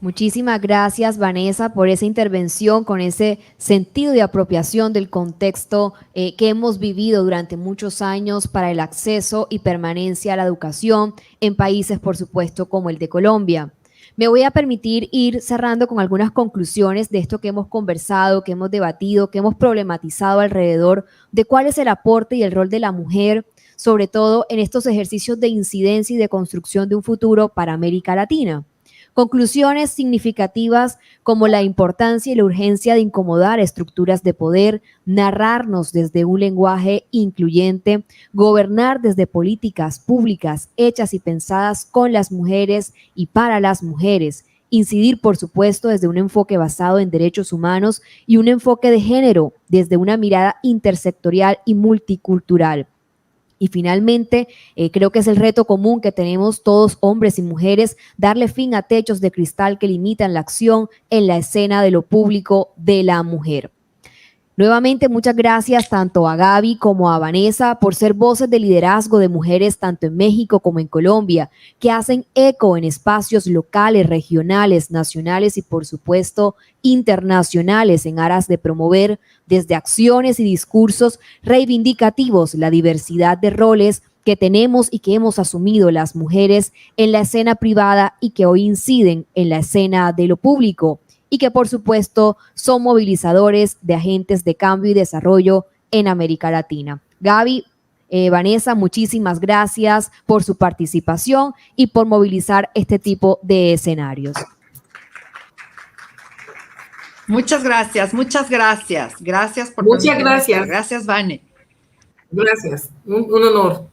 Muchísimas gracias, Vanessa, por esa intervención con ese sentido de apropiación del contexto que hemos vivido durante muchos años para el acceso y permanencia a la educación en países, por supuesto, como el de Colombia. Me voy a permitir ir cerrando con algunas conclusiones de esto que hemos conversado, que hemos debatido, que hemos problematizado alrededor de cuál es el aporte y el rol de la mujer, sobre todo en estos ejercicios de incidencia y de construcción de un futuro para América Latina. Conclusiones significativas como la importancia y la urgencia de incomodar estructuras de poder, narrarnos desde un lenguaje incluyente, gobernar desde políticas públicas hechas y pensadas con las mujeres y para las mujeres, incidir, por supuesto, desde un enfoque basado en derechos humanos y un enfoque de género desde una mirada intersectorial y multicultural. Y finalmente, creo que es el reto común que tenemos todos, hombres y mujeres, darle fin a techos de cristal que limitan la acción en la escena de lo público de la mujer. Nuevamente, muchas gracias tanto a Gaby como a Vanessa por ser voces de liderazgo de mujeres tanto en México como en Colombia, que hacen eco en espacios locales, regionales, nacionales y, por supuesto, internacionales en aras de promover desde acciones y discursos reivindicativos la diversidad de roles que tenemos y que hemos asumido las mujeres en la escena privada y que hoy inciden en la escena de lo público, y que por supuesto son movilizadores de agentes de cambio y desarrollo en América Latina. Gaby, Vanessa, muchísimas gracias por su participación y por movilizar este tipo de escenarios. Muchas gracias, muchas gracias. Gracias por Muchas gracias. Gracias, Vane. Gracias, un honor.